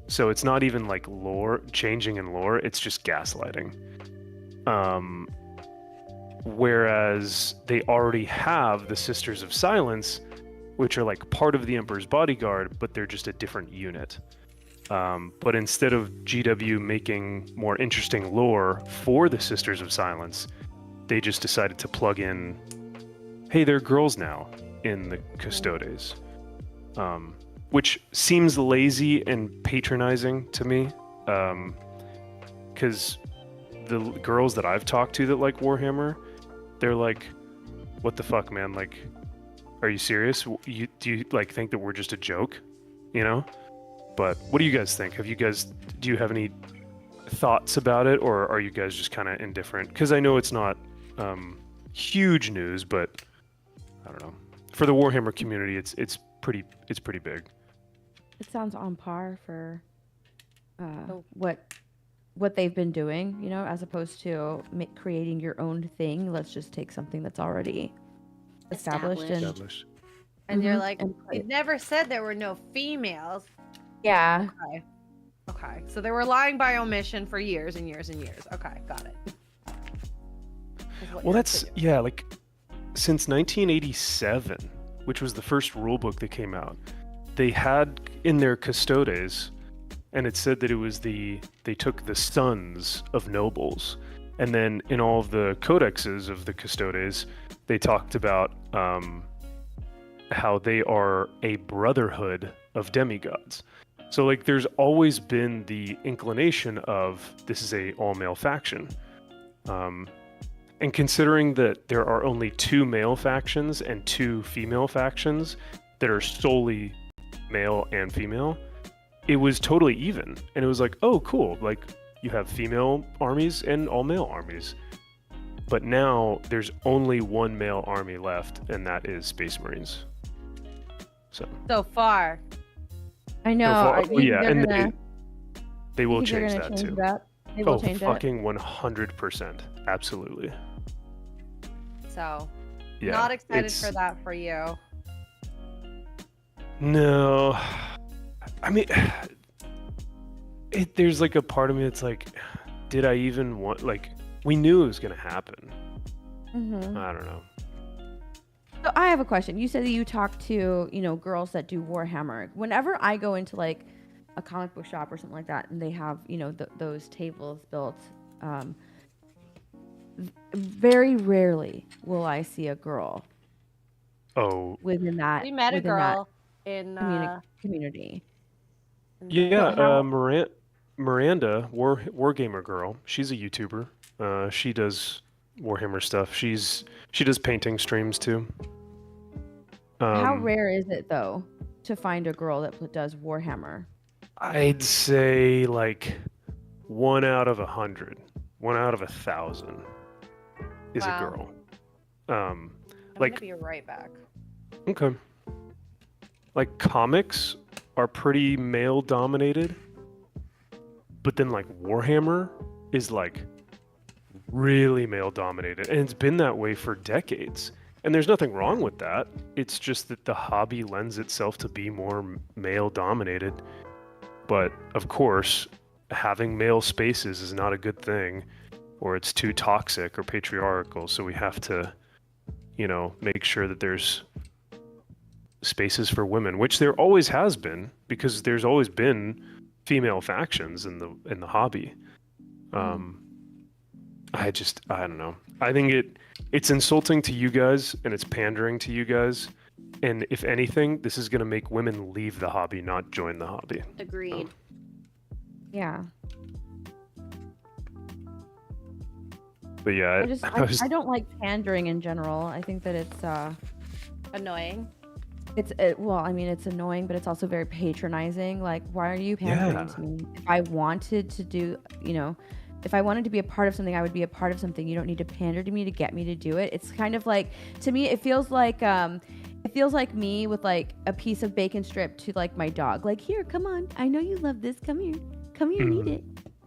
So it's not even like lore, changing in lore, it's just gaslighting. Whereas they already have the Sisters of Silence, which are like part of the Emperor's bodyguard, but they're just a different unit. But instead of GW making more interesting lore for the Sisters of Silence, they just decided to plug in, hey, they're girls now in the Custodes. Which seems lazy and patronizing to me. Because the girls that I've talked to that like Warhammer, they're like, what the fuck, man? Like, are you serious? Do you like think that we're just a joke? You know? But what do you guys think? Do you have any thoughts about it, or are you guys just kind of indifferent? Because I know it's not huge news, but I don't know. For the Warhammer community, it's pretty big. It sounds on par for what they've been doing, you know, as opposed to creating your own thing. Let's just take something that's already established. And you're Mhm. like, And it never said there were no females. yeah. Okay. So they were lying by omission for years and years and years. Okay, got it. Well, that's like since 1987, which was the first rulebook that came out. They had in their Custodes, and it said that it was they took the sons of nobles, and then in all of the codexes of the Custodes, they talked about how they are a brotherhood of demigods. So like, there's always been the inclination of this is a all-male faction, and considering that there are only 2 male factions and 2 female factions that are solely male and female, it was totally even. And it was like, oh, cool. Like, you have female armies and all male armies. But now there's only one male army left, and that is Space Marines. So far. I know. I think yeah, they're and gonna, they will I think they're change gonna that change too. that. They will Oh, change it. fucking 100%. Absolutely. So, Yeah. not excited it's- for that for you. No. I mean, there's like a part of me that's like, did I even want, like, we knew it was going to happen. Mhm. I don't know. So I have a question. You said that you talk to, you know, girls that do Warhammer. Whenever I go into like a comic book shop or something like that, and they have, you know, those tables built, very rarely will I see a girl Oh, within that. We met a within that girl in community. yeah. how- Miranda, Wargamer Girl, she's a YouTuber. She does Warhammer stuff. She does painting streams too. How rare is it though to find a girl that does Warhammer? I'd say like 1 out of 100, 1 out of 1,000 is Wow. a girl. I'm like- gonna be right back. Okay. Like, comics are pretty male dominated, but then like Warhammer is like really male dominated, and it's been that way for decades. And there's nothing wrong with that. It's just that the hobby lends itself to be more male dominated. But of course, having male spaces is not a good thing, or it's too toxic or patriarchal. So we have to, you know, make sure that there's spaces for women, which there always has been, because there's always been female factions in the hobby. I don't know. I think it's insulting to you guys, and it's pandering to you guys. And if anything, this is going to make women leave the hobby, not join the hobby. Agreed. Yeah. But yeah, I don't like pandering in general. I think that it's Annoying. well, I mean, it's annoying, but it's also very patronizing. Like, why are you pandering Yeah. to me? If I wanted to do, you know, if I wanted to be a part of something, I would be a part of something. You don't need to pander to me to get me to do it. It's kind of like, to me, it feels like It feels like me with like a piece of bacon strip to like my dog. Like, here, come on. I know you love this. Come here. Come here and eat it.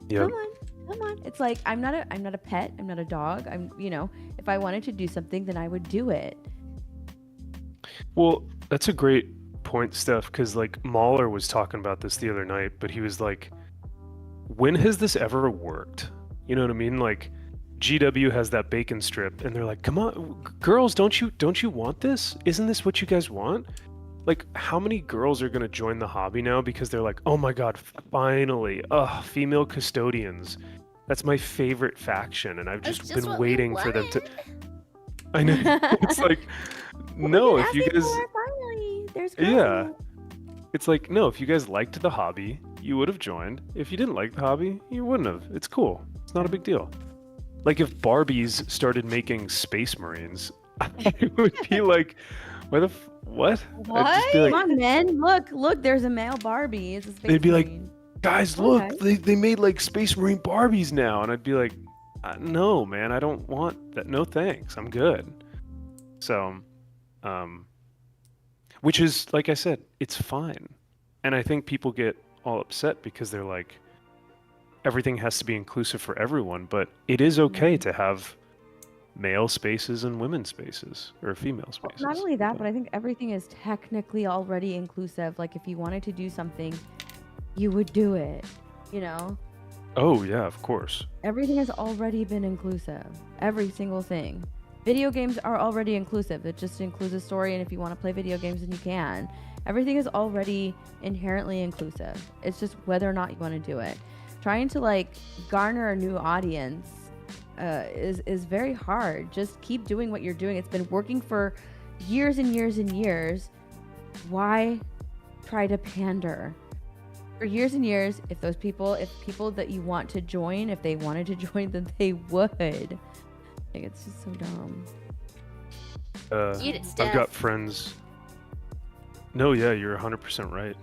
Yeah. Come on. Come on. It's like I'm not a pet. I'm not a dog. I'm, if I wanted to do something, then I would do it. Well, that's a great point, Steph, because like Mahler was talking about this the other night, but he was like, when has this ever worked? You know what I mean? Like GW has that bacon strip and they're like, come on, girls, don't you want this? Isn't this what you guys want? Like, how many girls are gonna join the hobby now because they're like, oh my god, finally, female custodians. That's my favorite faction, and I've just been waiting for them to. I know. It's like, no, if you guys, finally, there's girls. yeah, it's like, no, if you guys liked the hobby, you would have joined. If you didn't like the hobby, you wouldn't have. It's cool. It's not a big deal. Like if Barbies started making Space Marines, I would be like, what? I'd just be like, Come on, men. Look, there's a male Barbie. It's a space they'd be like, marine. guys, look, they made like Space Marine Barbies now, and I'd be like, no, man, I don't want that. No, thanks, I'm good. So, which is, like I said, it's fine, and I think people get all upset because they're like, everything has to be inclusive for everyone, but it is okay to have male spaces and women's spaces or female spaces. Not only that, but I think everything is technically already inclusive. Like if you wanted to do something, you would do it, Oh yeah, of course. Everything has already been inclusive. Every single thing. Video games are already inclusive. It just includes a story, and if you want to play video games, then you can. Everything is already inherently inclusive. It's just whether or not you want to do it. Trying to like garner a new audience is very hard. Just keep doing what you're doing. It's been working for years and years and years. Why try to pander? For years and years, if people that you want to join, if they wanted to join, then they would. Like, it's just so dumb. Eat it, I've Steph. got friends. No, yeah, you're 100% right.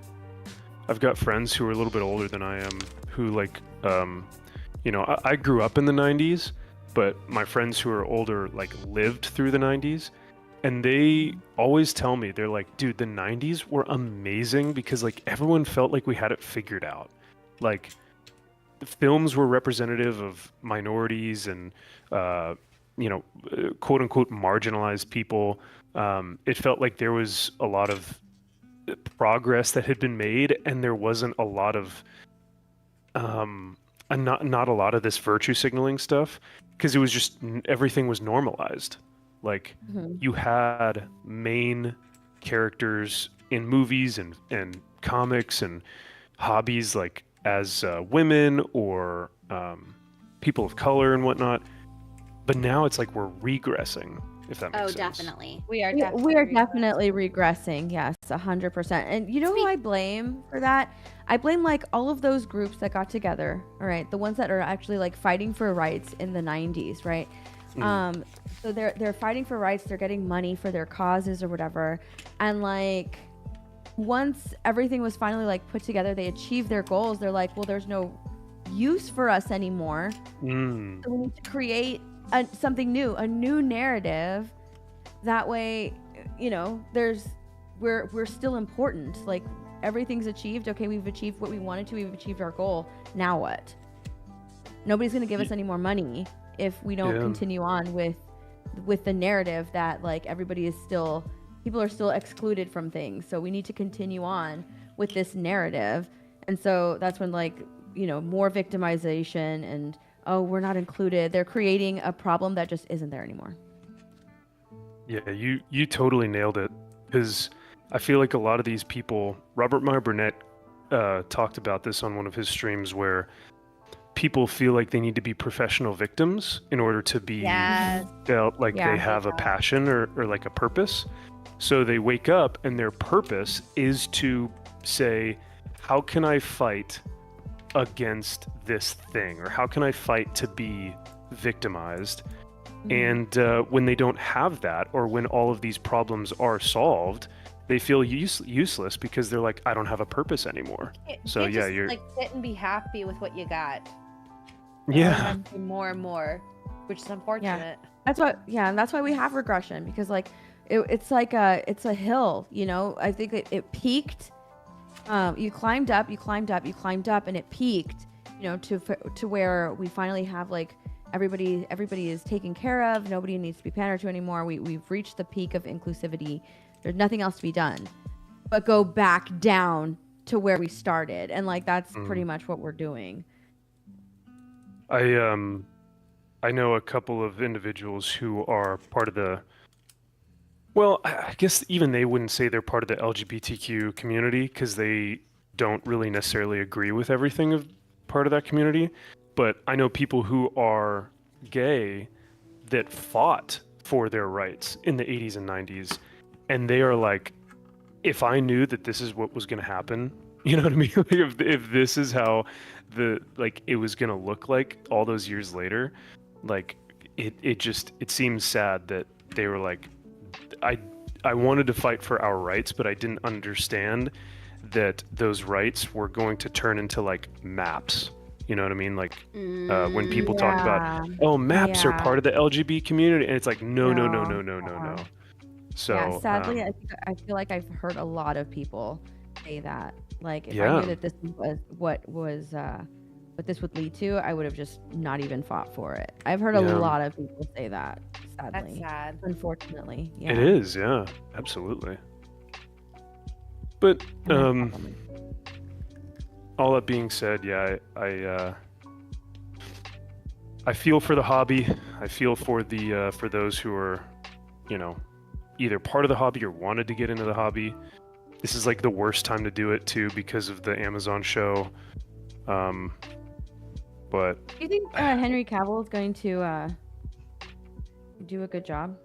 I've got friends who are a little bit older than I am, who like, I grew up in the 90s, but my friends who are older like lived through the 90s, and they always tell me, they're like, dude, the 90s were amazing because like everyone felt like we had it figured out. Like the films were representative of minorities and, quote unquote marginalized people. It felt like there was a lot of progress that had been made, and there wasn't a lot of not a lot of this virtue signaling stuff, because it was just everything was normalized. Like you had main characters in movies and comics and hobbies like as women or people of color and whatnot, but now it's like we're regressing, if that makes sense. Definitely. We are Definitely regressing. Yes, 100%. And you know who I blame for that? I blame like all of those groups that got together. All right, the ones that are actually like fighting for rights in the 90s, right? So they're fighting for rights. They're getting money for their causes or whatever. And like once everything was finally like put together, they achieved their goals. They're like, well, there's no use for us anymore. So we need to create something new, a new narrative. That way, we're still important. Like everything's achieved. Okay, we've achieved what we wanted to. We've achieved our goal. Now what? Nobody's gonna give us any more money if we don't continue on with the narrative that like people are still excluded from things. So we need to continue on with this narrative. And so that's when like, more victimization and, oh, we're not included. They're creating a problem that just isn't there anymore. Yeah, you totally nailed it. Because I feel like a lot of these people, Robert Meyer Burnett talked about this on one of his streams, where people feel like they need to be professional victims in order to be felt like they have a passion or like a purpose. So they wake up and their purpose is to say, how can I fight against this thing? Or how can I fight to be victimized? And when they don't have that, or when all of these problems are solved, they feel useless because they're like, I don't have a purpose anymore. So yeah, you're like sit and be happy with what you got. Yeah. More and more, which is unfortunate. That's why we have regression, because like it's like it's a hill, you know. I think it peaked. You climbed up, you climbed up, you climbed up, and it peaked, you know, to where we finally have like everybody is taken care of. Nobody needs to be pandered to anymore. We've reached the peak of inclusivity. There's nothing else to be done, but go back down to where we started, and like that's pretty much what we're doing. I know a couple of individuals who are part of the. Well, I guess even they wouldn't say they're part of the LGBTQ community because they don't really necessarily agree with everything of part of that community. But I know people who are gay that fought for their rights in the 80s and 90s, and they are like, if I knew that this is what was going to happen, you know what I mean? Like if this is how it was going to look like all those years later, like it seems sad that they were like, I wanted to fight for our rights, but I didn't understand that those rights were going to turn into like maps. You know what I mean? Like when people talk about, oh, maps are part of the LGBT community, and it's like, no. So yeah, sadly, I feel like I've heard a lot of people say that. Like, if I knew that this was what this would lead to, I would have just not even fought for it. I've heard a lot of people say that. Sadly, That's sad. Unfortunately, yeah. It is, yeah, absolutely. But all that being said, yeah, I feel for the hobby. I feel for the for those who are, you know, either part of the hobby or wanted to get into the hobby. This is like the worst time to do it too because of the Amazon show. But do you think Henry Cavill is going to do a good job?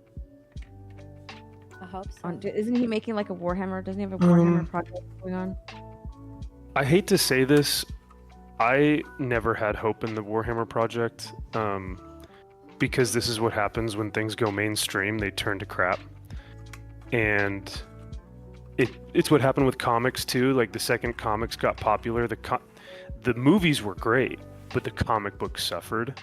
I hope so. Isn't he making like a Warhammer? Doesn't he have a Warhammer project going on? I hate to say this, I never had hope in the Warhammer project, because this is what happens when things go mainstream. They turn to crap, and it's what happened with comics too. Like the second comics got popular, the movies were great, but the comic books suffered,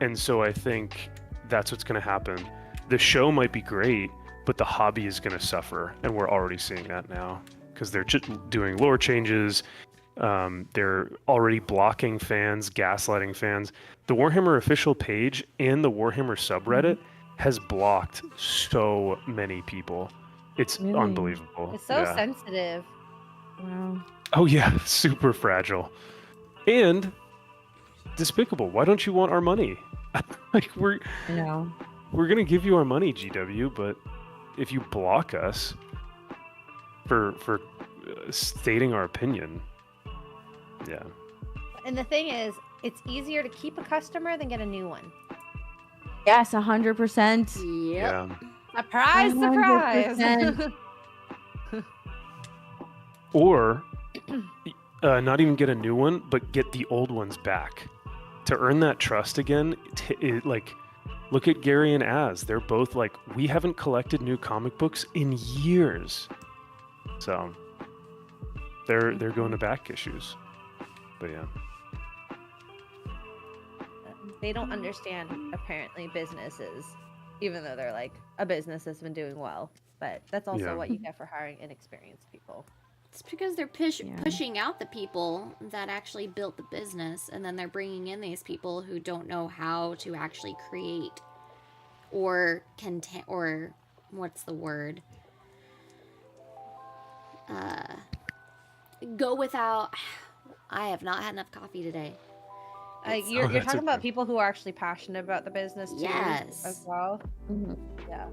and so I think that's what's going to happen. The show might be great, but the hobby is going to suffer, and we're already seeing that now because they're just doing lore changes. They're already blocking fans, gaslighting fans. The Warhammer official page and the Warhammer subreddit has blocked so many people. It's Really? unbelievable. It's so sensitive. Wow. Oh yeah, super fragile. And despicable. Why don't you want our money? Like we're gonna give you our money, GW, but if you block us for stating our opinion, yeah. And the thing is, it's easier to keep a customer than get a new one. Yes, 100%. Yep. Yeah. Surprise, surprise. 100%. Or not even get a new one, but get the old ones back. To earn that trust again, like, look at Gary and Az. They're both like, we haven't collected new comic books in years. So they're going to back issues. But yeah. They don't understand, apparently, businesses, even though they're like a business that's been doing well. But that's also what you get for hiring inexperienced people. It's because they're pushing out the people that actually built the business, and then they're bringing in these people who don't know how to actually create or what's the word? Go without. I have not had enough coffee today. You're talking about people who are actually passionate about the business too, Yes. as well. Mhm. Yeah.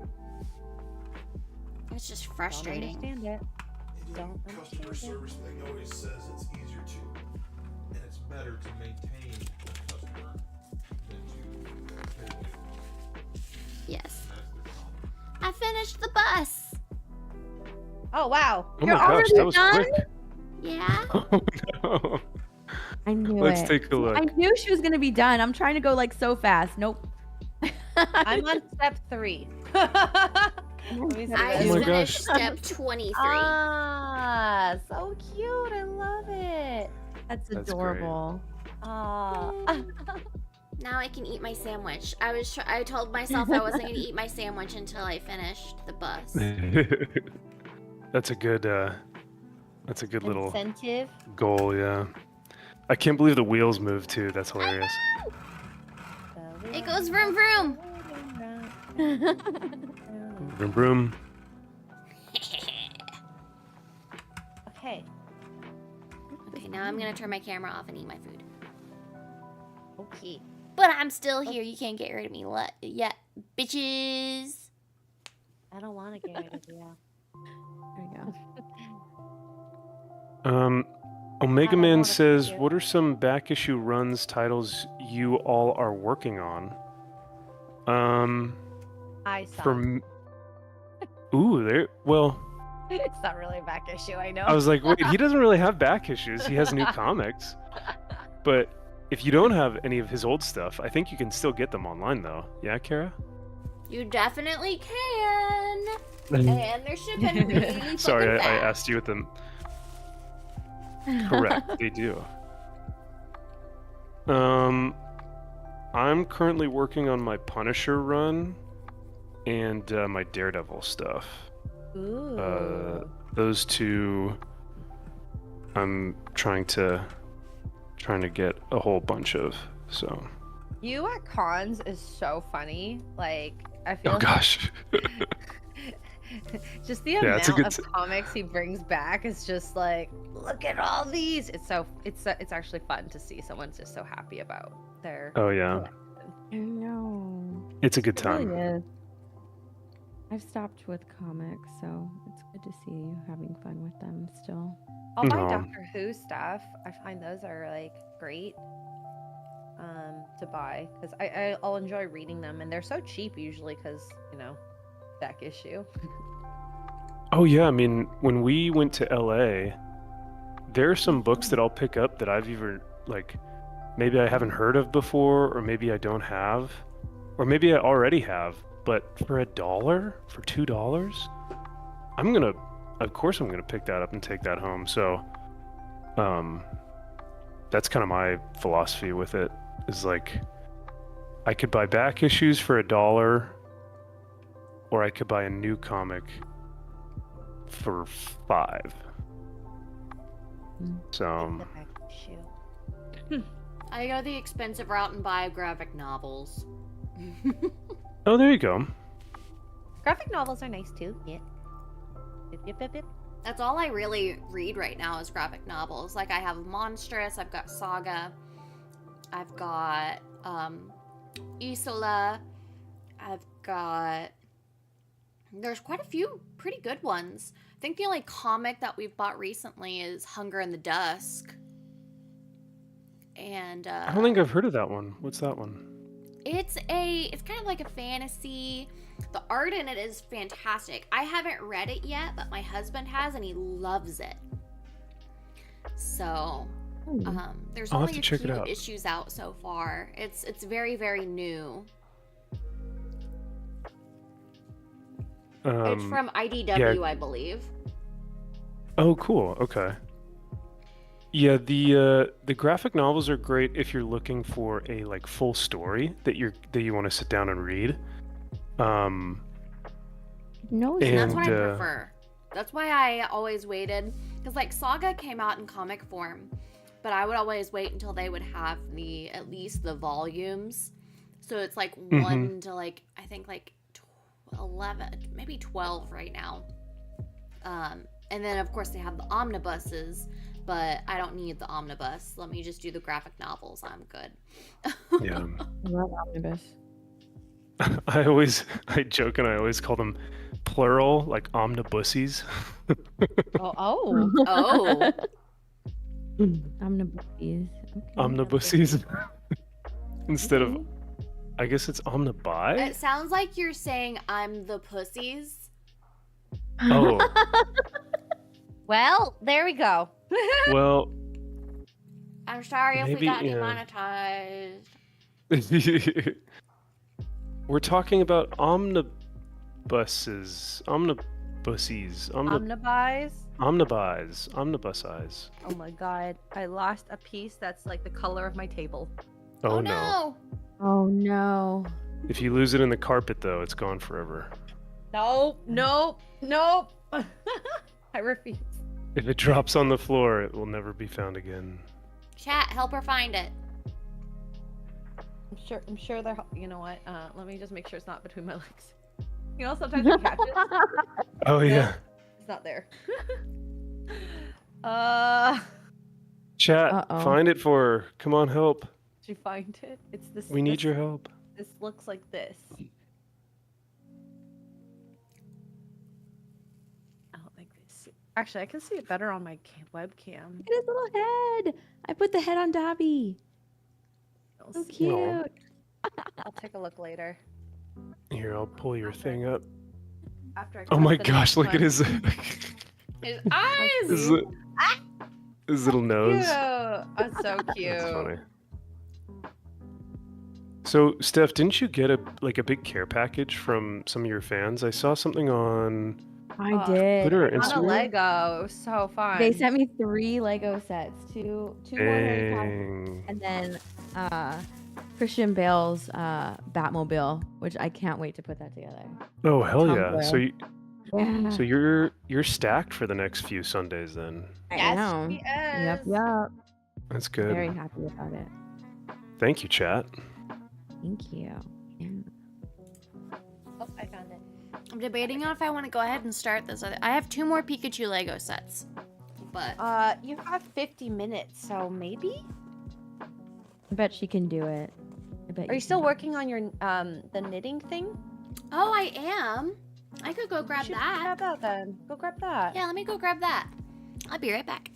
It's just frustrating. Don't understand it. And Don't customer understand it. service thing always says it's easier to, and it's better to maintain the customer than to pay away. Yes. That's the problem. I finished the bus. Oh wow. Oh You're my gosh, already that was done? quick. Yeah. Oh no. I knew Let's it. take a look. I knew she was going to be done. I'm trying to go like so fast. Nope. I'm on step 3. Let me see I Oh this. my finished gosh. step 23. Ah, so cute. I love it. That's That's adorable. Ah. Now I can eat my sandwich. I told myself I wasn't gonna eat my sandwich until I finished the bus. That's a good little Incentive. goal, yeah. I can't believe the wheels move too. That's hilarious. It goes vroom vroom. Vroom vroom. Okay. Okay, now I'm gonna turn my camera off and eat my food. Okay. But I'm still here. You can't get rid of me yet, bitches. I don't want to get rid of you. There you go. Omega I Man wanna says, see it. "What are some back issue runs titles you all are working on?" I saw. From ooh, there. Well, It's not really a back issue, I know. I was like, wait, he doesn't really have back issues. He has new comics. But if you don't have any of his old stuff, I think you can still get them online, though. Yeah, Kara? You definitely can. And they're shipping really Sorry, fucking I fast. asked you with them. Correct, they do. I'm currently working on my Punisher run and my Daredevil stuff. Ooh. Those two, I'm trying to get a whole bunch of. So. You at cons is so funny. Like, I feel Oh gosh. just the Yeah, it's a amount good of comics he brings back is just like, look at all these. It's actually fun to see someone's just so happy about their. Oh yeah, I know. it's a good It really time. is. I've stopped with comics, so it's good to see you having fun with them still. All my No. Doctor Who stuff, I find those are like great to buy because I'll enjoy reading them, and they're so cheap usually because back issue. Oh yeah, I mean, when we went to LA, there are some books that I'll pick up that I've either like maybe I haven't heard of before, or maybe I don't have, or maybe I already have, but for $1, for $2, of course I'm gonna pick that up and take that home. So that's kind of my philosophy with it, is like I could buy back issues for $1, or I could buy a new comic for $5. So The back issue. I go the expensive route and buy graphic novels. oh, there you go. Graphic novels are nice too. Yeah. Yep. That's all I really read right now is graphic novels. Like I have Monstrous, I've got Saga, I've got Isola, there's quite a few pretty good ones. I think the only comic that we've bought recently is Hunger in the Dusk. And I don't think I've heard of that one. What's that one? it's kind of like a fantasy. The art in it is fantastic. I haven't read it yet, but my husband has and he loves it. So, there's I'll have only to a check it few out. issues out so far. It's very, very new. It's from IDW, I believe. Oh, cool. Okay. Yeah, the graphic novels are great if you're looking for a like full story that you want to sit down and read. No, And that's what I And, prefer. That's why I always waited. Because, like, Saga came out in comic form. But I would always wait until they would have at least the volumes. So it's like 1 to, like, I think, like, 11, maybe 12 right now. And then, of course, they have the omnibuses. But I don't need the omnibus. Let me just do the graphic novels. I'm good. Yeah. I love Omnibus. I joke and I always call them plural, like omnibuses. Oh. Oh. Omnibuses. Okay. Omnibuses. Instead of, I guess it's omnibuy? It sounds like you're saying I'm the pussies. Oh, Well, there we go. well, I'm sorry if we Maybe, got yeah. demonetized. we're talking about omnibuses. Omnibuys. Omnibuses. Oh my god, I lost a piece that's like the color of my table. Oh no. Oh no. If you lose it in the carpet, though, it's gone forever. Nope. I refuse. If it drops on the floor, it will never be found again. Chat, help her find it. I'm sure they're. You know what? Let me just make sure it's not between my legs. You know, sometimes it catches. Oh, yeah. It's not there. Chat, Uh-oh. find it for her. Come on, help. Did you find it? It's this. We need this- your help. This looks like this. I don't think this. Actually, I can see it better on my webcam. Look at his little head. I put the head on Dobby. You'll So see. cute. Aw. I'll take a look later. Here, I'll pull your thing up. After I Oh my cut the gosh, next look at one. his, His eyes. his, his little nose. Cute. That's so cute. That's funny. So, Steph, didn't you get a big care package from some of your fans? I saw something on I Oh, did. Twitter or On a Instagram. Lego. It was so fun. They sent me 3 Lego sets, two more Harry Potter, Dang. and then Christian Bale's Batmobile, which I can't wait to put that together. Oh hell Tom yeah! So Boyle. you, Yeah. so you're stacked for the next few Sundays then. I Yes, know. she is. Yep. That's good. Very happy about it. Thank you, chat. Thank you. Yeah. Oh, I found it. I'm debating on if I want to go ahead and start this other. I have 2 more Pikachu Lego sets, but You have 50 minutes, so maybe. I bet she can do it. I bet Are you can still do it. working on your the knitting thing? oh, I am. I could go grab You should that. Grab that then. Go grab that. Yeah, let me go grab that. I'll be right back.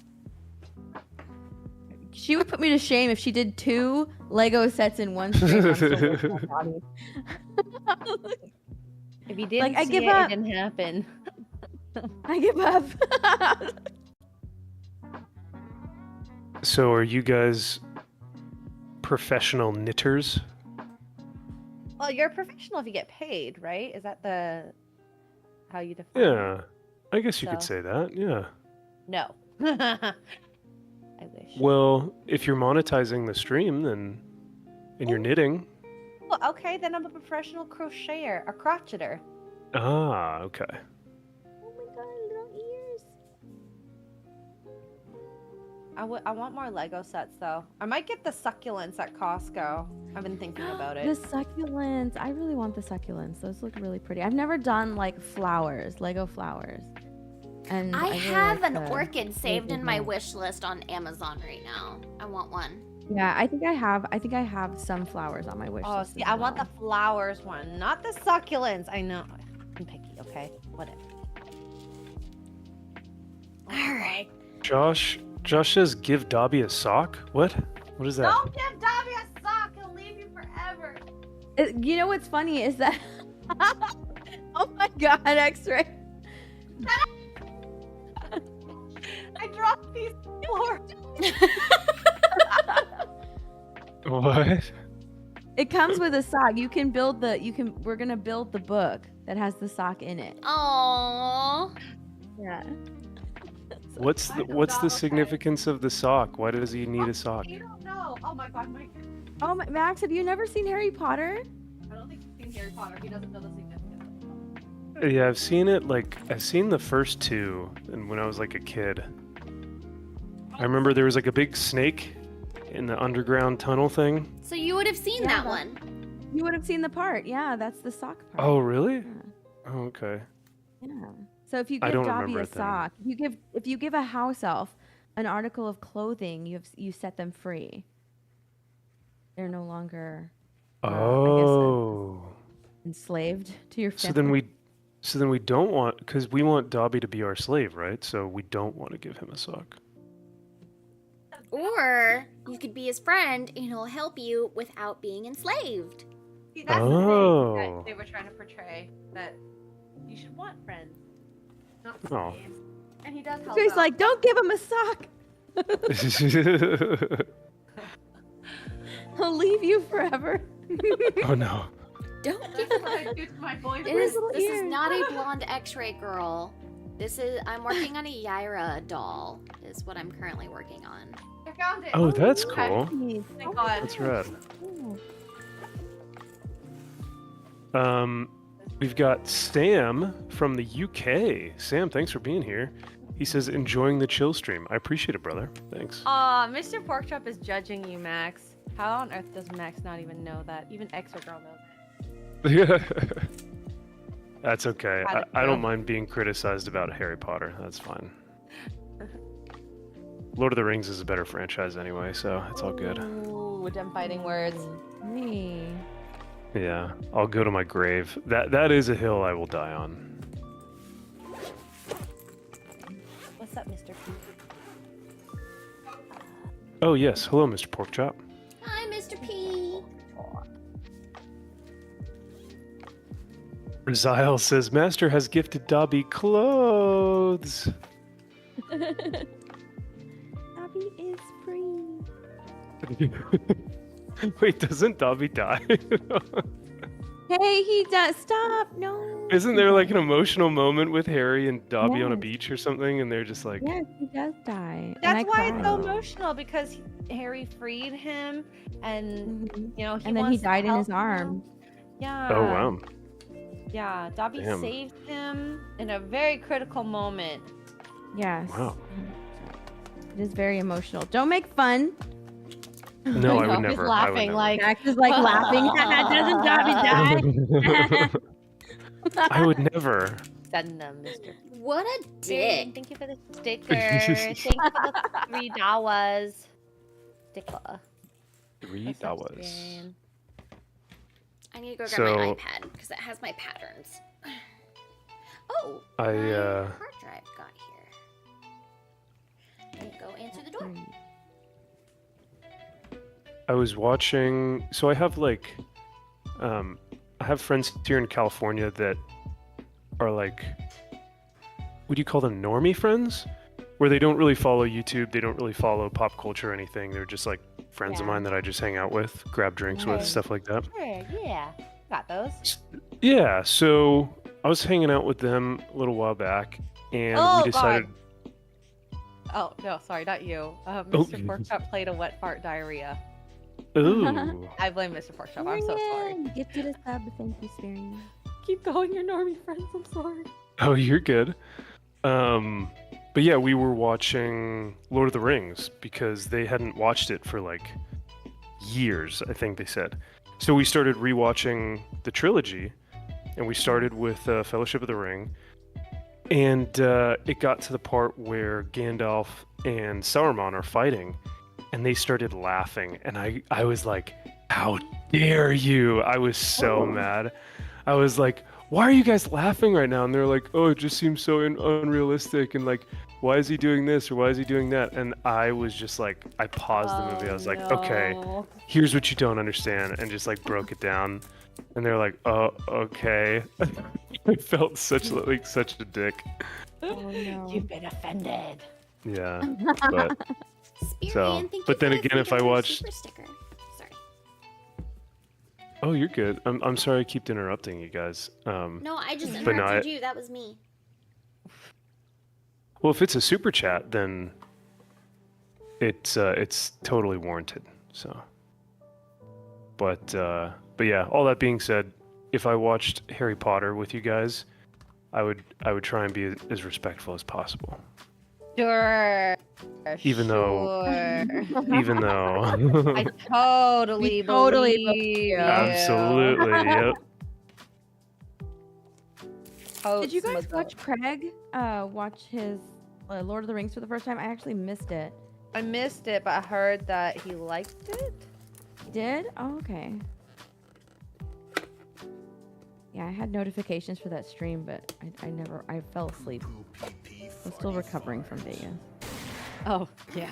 She would put me to shame if she did 2 Lego sets in one stream. I'm still working on Dobby. If you didn't Like, I see give it, up. it didn't happen. I give up. So are you guys professional knitters? Well, you're a professional if you get paid, right? Is that the how you define? Yeah, I guess you could So- say that. Yeah. No. I wish. Well, if you're monetizing the stream, then and you're knitting. Well, okay, then I'm a professional crocheter, a crocheter. Ah, okay. Oh my god, little ears. I want more Lego sets though. I might get the succulents at Costco. I've been thinking about The it. succulents. I really want the succulents. Those look really pretty. I've never done like flowers, Lego flowers. And I really have like an the- orchid saved in my design. wish list on Amazon right now. I want one. Yeah, I think I have some flowers on my wish Oh, list. see, as I want the well. flowers one, not the succulents. I know. I'm picky, okay? Whatever. All right. Josh says give Dobby a sock. What? What is that? Don't give Dobby a sock. He'll leave you forever. You know what's funny is that oh my god, X-ray. I dropped these floor. What? It comes with a sock. You can build we're gonna build the book that has the sock in it. Aww. Yeah. What's I the do what's not the okay. significance of the sock? Why does he need a sock? You don't know. Oh my god, Mike. Oh my, Max, have you never seen Harry Potter? I don't think he's seen Harry Potter. He doesn't know the significance. Yeah, I've seen it. Like I've seen the first 2, and when I was like a kid, I remember there was like a big snake in the underground tunnel thing. So you would have seen Yeah, that that- one. You would have seen the part. Yeah, that's the sock part. Oh, really? Yeah. Oh, okay. Yeah. So if you I give don't Dobby remember a it then. sock, if you give a house elf an article of clothing, you set them free. They're no longer I guess, Oh. enslaved to your So family. then we don't want, because we want Dobby to be our slave, right? So we don't want to give him a sock. Or you could be his friend and he'll help you without being enslaved. See, that's the Oh. thing that they were trying to portray, that you should want friends, not Oh. slaves. And he does help He's out. like, don't give him a sock. He'll leave you forever. Oh no. Don't give That's what I do to my boyfriend. It is, little this is ears. not a blonde x-ray girl. I'm working on a Yaira doll is what I'm currently working on. I found it. Oh, that's Okay. cool. Nice. Thank God. That's rad. Cool. We've got Sam from the UK. Sam, thanks for being here. He says, enjoying the chill stream. I appreciate it, brother. Thanks. Mr. Porkchop is judging you, Max. How on earth does Max not even know that? Even Extra Girl knows. That's okay. How'd it I don't go? mind being criticized about Harry Potter. That's fine. Lord of the Rings is a better franchise anyway, so it's all good. Ooh, them fighting words. Me. Yeah, I'll go to my grave. That is a hill I will die on. What's up, Mr. P? Oh yes, hello, Mr. Porkchop. Hi, Mr. P. Razile says, Master has gifted Dobby clothes. Abby is free. Wait, doesn't Dobby die? Hey, he does. Stop. No. Isn't there like an emotional moment with Harry and Dobby on a Yes. beach or something, and they're just like, Yes, he does die. And That's I why it's so cried. emotional, because Harry freed him, and Mhm. you know, And then he wants to died in his help him. arms. Yeah. oh wow. Yeah, Dobby Damn. saved him in a very critical moment. Yes. Wow. It is very emotional. Don't make fun. No, I know, would he's never. I would laughing never. like- Max is like laughing. Doesn't Dobby die? I would never. Send them, Mr. What a Dick. dick. Thank you for the sticker. Thank you for the $3. Sticker. What's up, $3. Syrian? I need to go grab So- my iPad because it has my patterns. Oh, I, my hard drive got here. Let me go answer the door. I was watching. So I have like, I have friends here in California that are like, what do you call them? Normie friends, where they don't really follow YouTube, they don't really follow pop culture or anything. They're just like friends of Yeah. mine that I just hang out with, grab drinks with, Right. stuff like that. Sure, yeah. Got those. Yeah. So I was hanging out with them a little while back, and Oh, we decided. Oh, no, sorry, not you. Oh. Mr. Porkchop played a wet fart diarrhea. Ooh. I blame Mr. Porkchop. I'm so sorry. Spirian, gifted a sub. Thank you, Spirian. Keep going, your normie friends. I'm sorry. Oh, you're good. But yeah, we were watching Lord of the Rings because they hadn't watched it for like years, I think they said. So we started rewatching the trilogy, and we started with Fellowship of the Ring, and it got to the part where Gandalf and Sauron are fighting, and they started laughing, and I was like, how dare you? I was so mad. I was like, why are you guys laughing right now? And they're like, oh, it just seems so unrealistic, and like, why is he doing this or why is he doing that? And I was just like, I paused the movie. I was like, okay, here's what you don't understand, and just like broke it down. And they're like, oh, okay. I felt such a dick. Oh no. You've been offended. Yeah, but Spearman, So, thank you but for then the again, if I $3 watched- super sticker. Sorry. oh, you're good. I'm sorry I keep interrupting you guys. No, I just But no, interrupted you. That was me. Well, if it's a super chat, then it's totally warranted. So, but yeah. All that being said, if I watched Harry Potter with you guys, I would try and be as respectful as possible. Sure. Even though- Sure. Even though, I totally, We totally believe you. absolutely, yep. Did you guys Totes watch Craig watch his Lord of the Rings for the first time? I actually missed it. I missed it, but I heard that he liked it. You did? Oh, okay. Yeah, I had notifications for that stream, but I fell asleep. I'm still recovering from Vegas. Oh, yeah.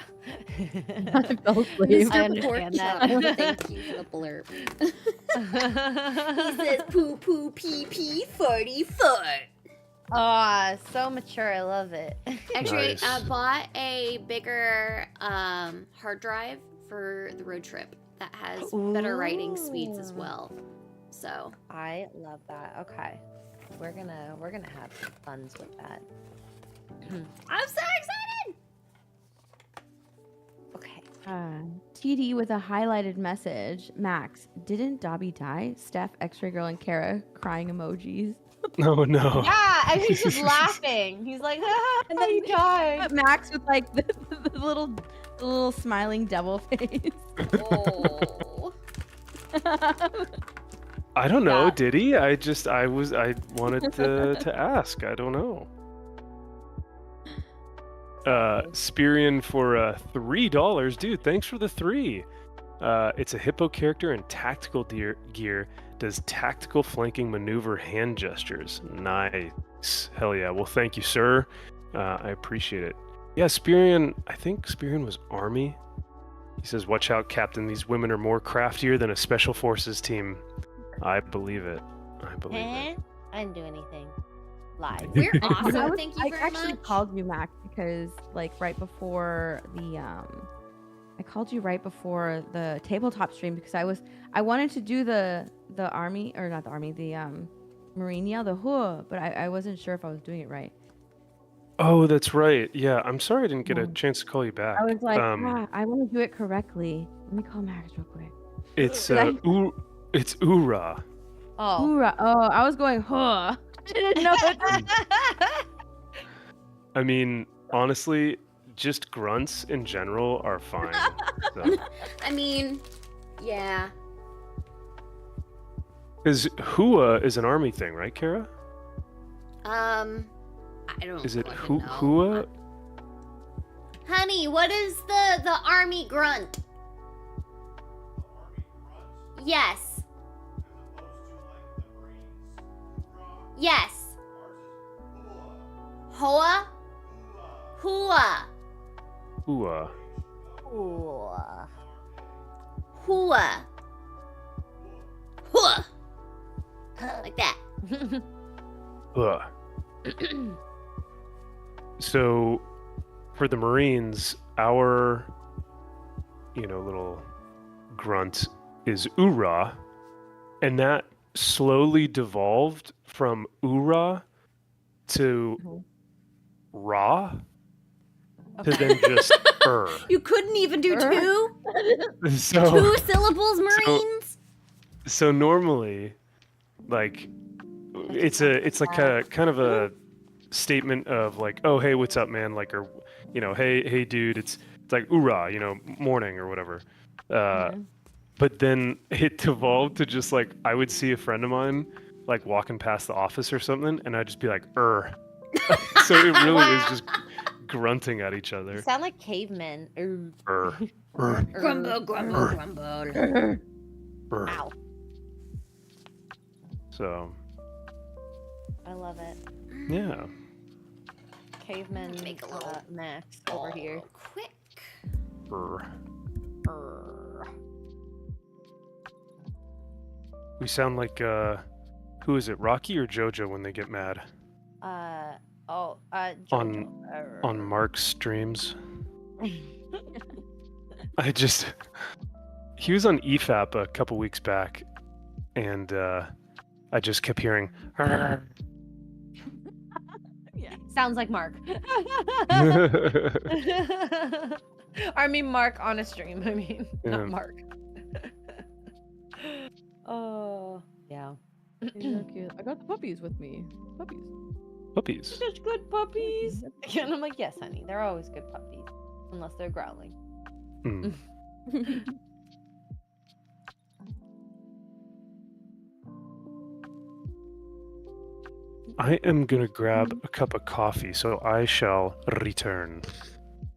I fell asleep. Mr. understand that. Porkchop, thank you for the blurb. He says poo poo pee pee farty fart. Oh, so mature. I love it. Actually, Nice. I bought a bigger hard drive for the road trip that has better writing speeds as Ooh. well. So I love that. Okay. We're gonna have some funs with that. I'm so excited. Okay. TD with a highlighted message. Max, didn't Dobby die? Steph, X-ray girl, and Kara crying emojis. No, no. Yeah, and he's just laughing. He's like, ah, And then he died. But Max with like the little smiling devil face. Oh. I don't know. Yeah. Did he? I wanted to ask. I don't know. Spirian for $3, dude. Thanks for the 3. It's a hippo character in tactical gear. Does tactical flanking maneuver hand gestures. Nice. Hell yeah. Well, thank you, sir. I appreciate it. Yeah, Spirian. I think Spirian was Army. He says, "Watch out, Captain. These women are more craftier than a special forces team." I believe it. I believe it. I didn't do anything. Lie. We're awesome. Thank you I very actually much. called you Max because like right before the I called you right before the tabletop stream because I wanted to do the army or not the army the marine yell the huh, but I wasn't sure if I was doing it right. Oh, that's right. Yeah, I'm sorry I didn't get a chance to call you back. I was like, I want to do it correctly. Let me call Max real quick. It's Did it's Ura. Oh. Hoorah. Oh, I was going huh. I didn't know it. I mean, honestly, just grunts in general are fine. So. I mean, yeah. Because hua is an army thing, right, Kara? I don't. Is it fucking know. hua? Honey, what is the army grunt? Yes. Yes. Hoa? Hua. Hua. Hua. Hua. Hua. Like that. Hua. So, for the Marines, our, little grunt is Ura, and that slowly devolved from Ura to Ra to then just You couldn't even do two? So, Two syllables, Marines? so normally, like, it's like a kind of a statement of like, oh hey, what's up, man? Like, or hey dude, it's like Ura, morning or whatever. But then it devolved to just like I would see a friend of mine like walking past the office or something, and I'd just be like, So it really is just grunting at each You other. sound like cavemen. Grumble, grumble, grumble. Ow. So I love it. yeah. Cavemen Make a little Max over here. Quick. We sound like who is it, Rocky or Jojo when they get mad? Jojo. On Mark's streams. He was on EFAP a couple weeks back, and I just kept hearing. Sounds like Mark. I mean Mark on a stream. I mean, Yeah. not Mark. Oh, yeah. He's so cute. I got the puppies with me. Puppies. Puppies. Such good puppies. And I'm like, yes, honey, they're always good puppies, unless they're growling. Mm. I am gonna grab a cup of coffee, so I shall return.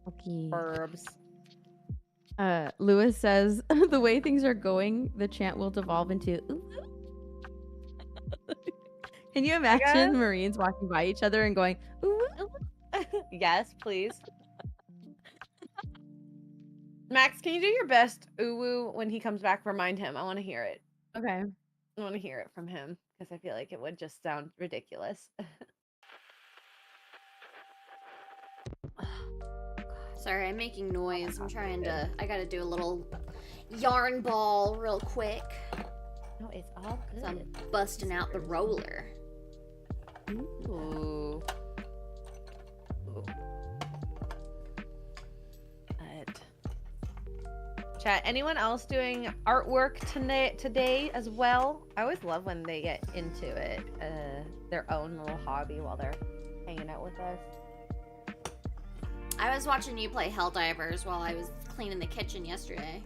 Okay. Burbs. Lewis says the way things are going, the chant will devolve into. Can you imagine Marines walking by each other and going, ooh? Yes, please. Max, can you do your best uwu when he comes back? Remind him. I want to hear it. Okay. I want to hear it from him because I feel like it would just sound ridiculous. Sorry, I'm making noise. I'm trying to. I gotta do a little yarn ball real quick. No, it's all good. So I'm busting out the roller. Ooh. Chat. Anyone else doing artwork today as well? I always love when they get into it, their own little hobby while they're hanging out with us. I was watching you play Helldivers while I was cleaning the kitchen yesterday.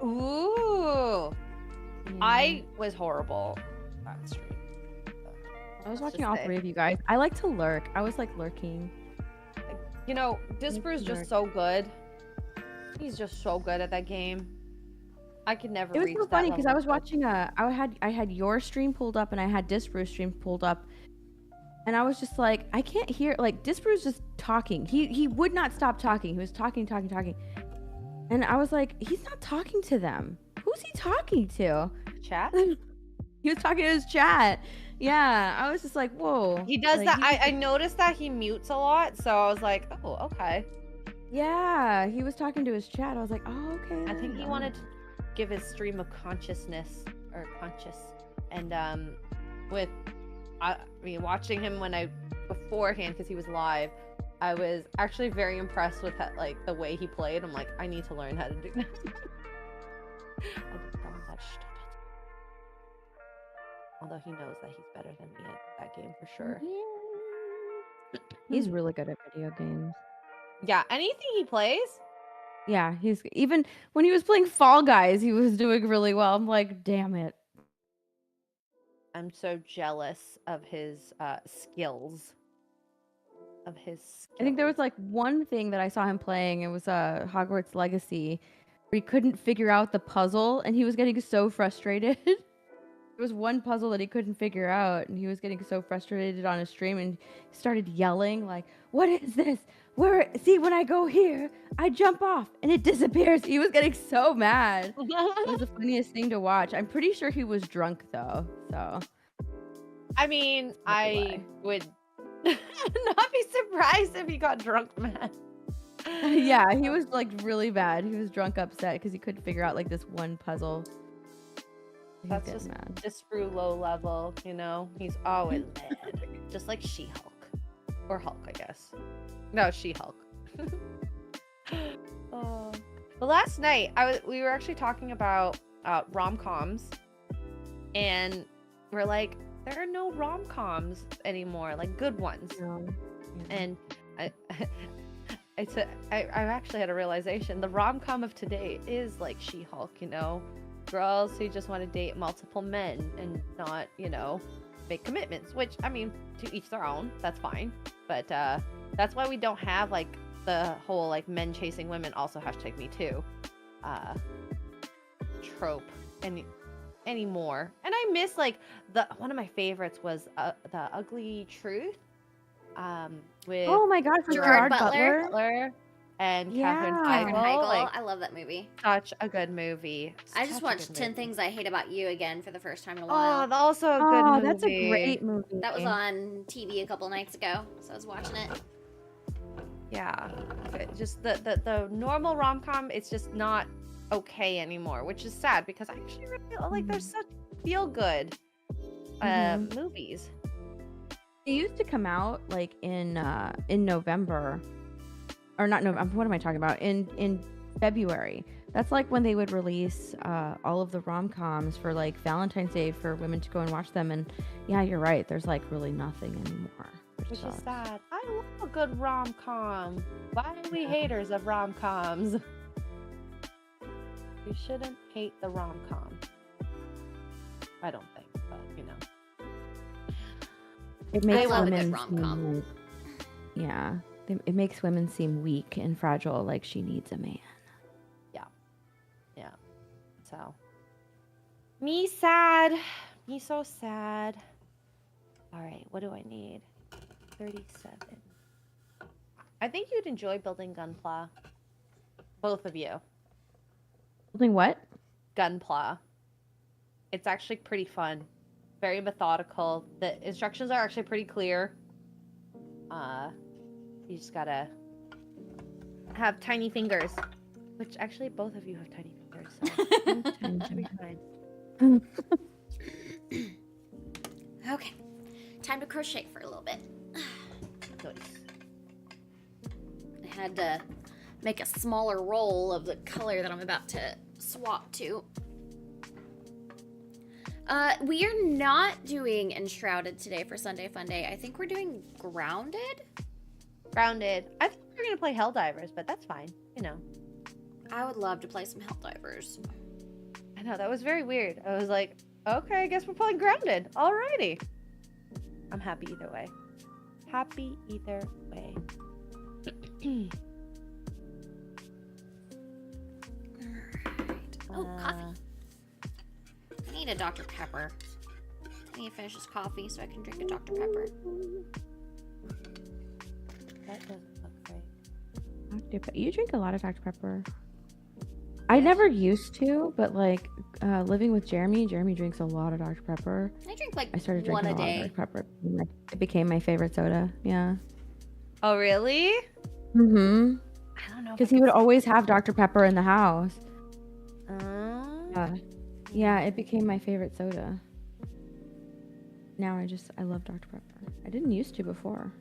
Ooh, I was horrible. That's true. I was watching all three of you guys. I like to lurk. I was like lurking. You know, Disprew's just so good. He's just so good at that game. I could never It was reach so that funny because I level was of watching I had your stream pulled up and I had Disprew's stream pulled up, and I was just like, I can't hear, like, Disprew's just talking. He would not stop talking. He was talking, and I was like, he's not talking to them. Who's he talking to? chat. He was talking to his chat. Yeah, I was just like, whoa. He does Like, that. I noticed that he mutes a lot, so I was like, oh, okay. Yeah, he was talking to his chat. I was like, oh, okay. I think he wanted to give his stream a consciousness or conscious, and with I mean watching him beforehand because he was live, I was actually very impressed with that, like the way he played. I'm like, I need to learn how to do that. I just tell him that shit. Although he knows that he's better than me at that game for sure. He's really good at video games. Yeah, anything he plays. Yeah, he's even when he was playing Fall Guys, he was doing really well. I'm like, damn it. I'm so jealous of his skills. I think there was like one thing that I saw him playing. It was Hogwarts Legacy, where he couldn't figure out the puzzle, and he was getting so frustrated. There was one puzzle that he couldn't figure out, and he was getting so frustrated on his stream, and he started yelling like, "What is this? Where? See, when I go here, I jump off, and it disappears." He was getting so mad. It was the funniest thing to watch. I'm pretty sure he was drunk though, so. I mean, I would not be surprised if he got drunk mad. Yeah, he was like really bad. He was drunk upset because he couldn't figure out like this one puzzle. That's just Disprue low level, you know? He's always mad. Just like She-Hulk. Or Hulk, I guess. No, She-Hulk. Oh. But last night, we were actually talking about rom-coms. And we're like, there are no rom-coms anymore, like good ones. And I actually had a realization. The rom-com of today is like She-Hulk, you know? Girls who just want to date multiple men and not, you know, make commitments, which, I mean, to each their own, that's fine. But that's why we don't have, like, the whole, like, men chasing women, also #MeToo trope anymore. And I miss, like, one of my favorites was The Ugly Truth with Oh my god, for Gerard Gerard Butler. Butler. And Yeah. Katherine Catherine Heigl. Heigl. Like, I love that movie. such a good movie. I just Such a watched good 10 movie. Things I Hate About You again for the first time in a Oh, while. also a good movie. That's a great movie. That was on TV a couple nights ago, so I was watching it. Yeah, just the normal rom-com, it's just not okay anymore, which is sad because I actually really like there's such feel-good movies. It used to come out like in November, or not November. What am I talking about? In February. That's like when they would release all of the rom-coms for like Valentine's Day for women to go and watch them. And yeah, you're right. There's like really nothing anymore, Which sucks. is sad. I love a good rom-com. Why are we haters of rom-coms? We shouldn't hate the rom-com. I don't think, but you know. It makes love a good women rom-com. seem weak. Yeah, it makes women seem weak and fragile, like she needs a man. Yeah. So. Me sad. Me so sad. All right, what do I need? 37. I think you'd enjoy building Gunpla. Both of you. Building what? Gunpla. It's actually pretty fun. Very methodical. The instructions are actually pretty clear. You just gotta have tiny fingers. Which actually both of you have tiny fingers, so should be fine. Okay. Time to crochet for a little bit. Nice. I had to make a smaller roll of the color that I'm about to swap to. We are not doing Enshrouded today for Sunday Fun Day. I think we're doing Grounded. Grounded. I think we're gonna play Helldivers, but that's fine. You know. I would love to play some Helldivers. I know, that was very weird. I was like, okay, I guess we're playing Grounded. Alrighty. I'm happy either way. Happy either way. Oh, coffee. I need a Dr. Pepper. I need to finish this coffee so I can drink a Dr. Pepper. That doesn't look right. Dr. You drink a lot of Dr. Pepper. I never used to, but like living with Jeremy drinks a lot of Dr. Pepper. I drink like I started one drinking a a lot day. of Dr. Pepper. It became my favorite soda. Yeah. Oh, really? Mm-hmm. I don't know. Because he would always have Dr. Pepper in the house. Oh. Yeah, it became my favorite soda. Now I love Dr. Pepper. I didn't used to before.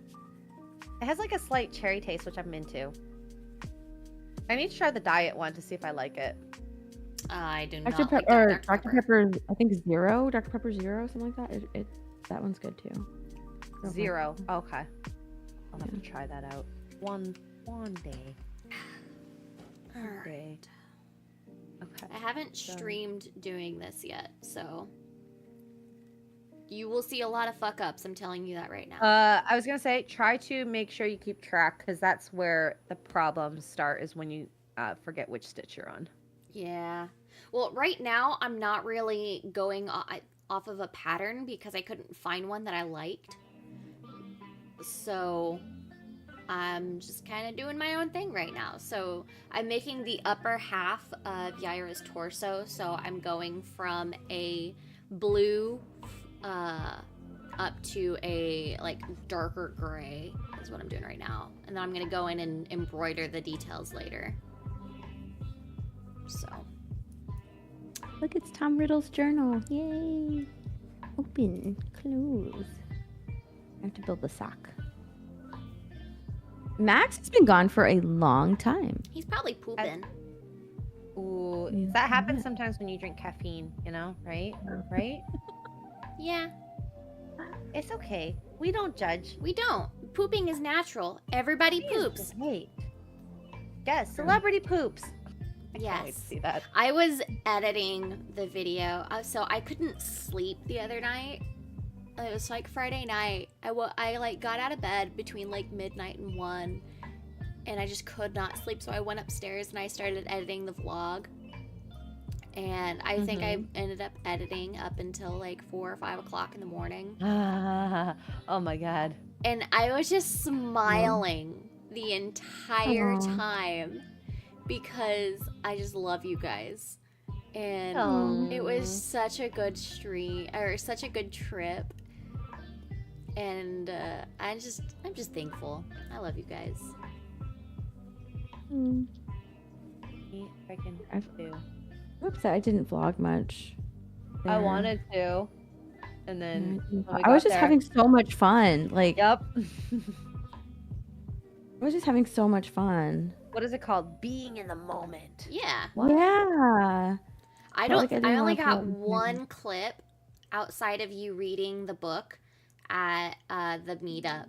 It has like a slight cherry taste, which I'm into. I need to try the diet one to see if I like it. I do Dr. not like Pepper, that or Dr. Pepper, I think Zero. Dr. Pepper Zero, something like that. That one's good too. Okay. Zero. Okay. I'll have to try that out. One day. One day. Okay. I haven't streamed doing this yet, so you will see a lot of fuck ups. I'm telling you that right now. I was gonna say, try to make sure you keep track, because that's where the problems start, is when you forget which stitch you're on. Yeah. Well, right now I'm not really going off of a pattern because I couldn't find one that I liked. So I'm just kind of doing my own thing right now. So I'm making the upper half of Yaira's torso. So I'm going from a blue up to a like darker gray is what I'm doing right now. And then I'm going to go in and embroider the details later. So. Look, it's Tom Riddle's journal. Yay. Open, close. I have to build the sock. Max has been gone for a long time. He's probably pooping. Ooh, Yeah. that happens sometimes when you drink caffeine, you know, right? Right? Yeah, It's okay. We don't judge. we don't. Pooping is natural. Everybody poops. Wait. Yes, celebrity poops. I Yes. can't wait to see that. I was editing the video, so I couldn't sleep the other night. It was like Friday night. I like got out of bed between like midnight and 1, and I just could not sleep. So I went upstairs and I started editing the vlog. And I think I ended up editing up until like 4 or 5 o'clock in the morning. Oh my god. And I was just smiling the entire Aw. time because I just love you guys. And Aw. it was such a good stream, or such a good trip. And I'm just thankful. I love you guys. Freaking do. Oops, I didn't vlog much. I there. wanted to, and then when we I was got just there- having so much fun. Like, Yep. I was just having so much fun. What is it called? Being in the moment. Yeah. Yeah. I Felt don't. like I didn't I only wanna got feel it. one clip outside of you reading the book at the meetup,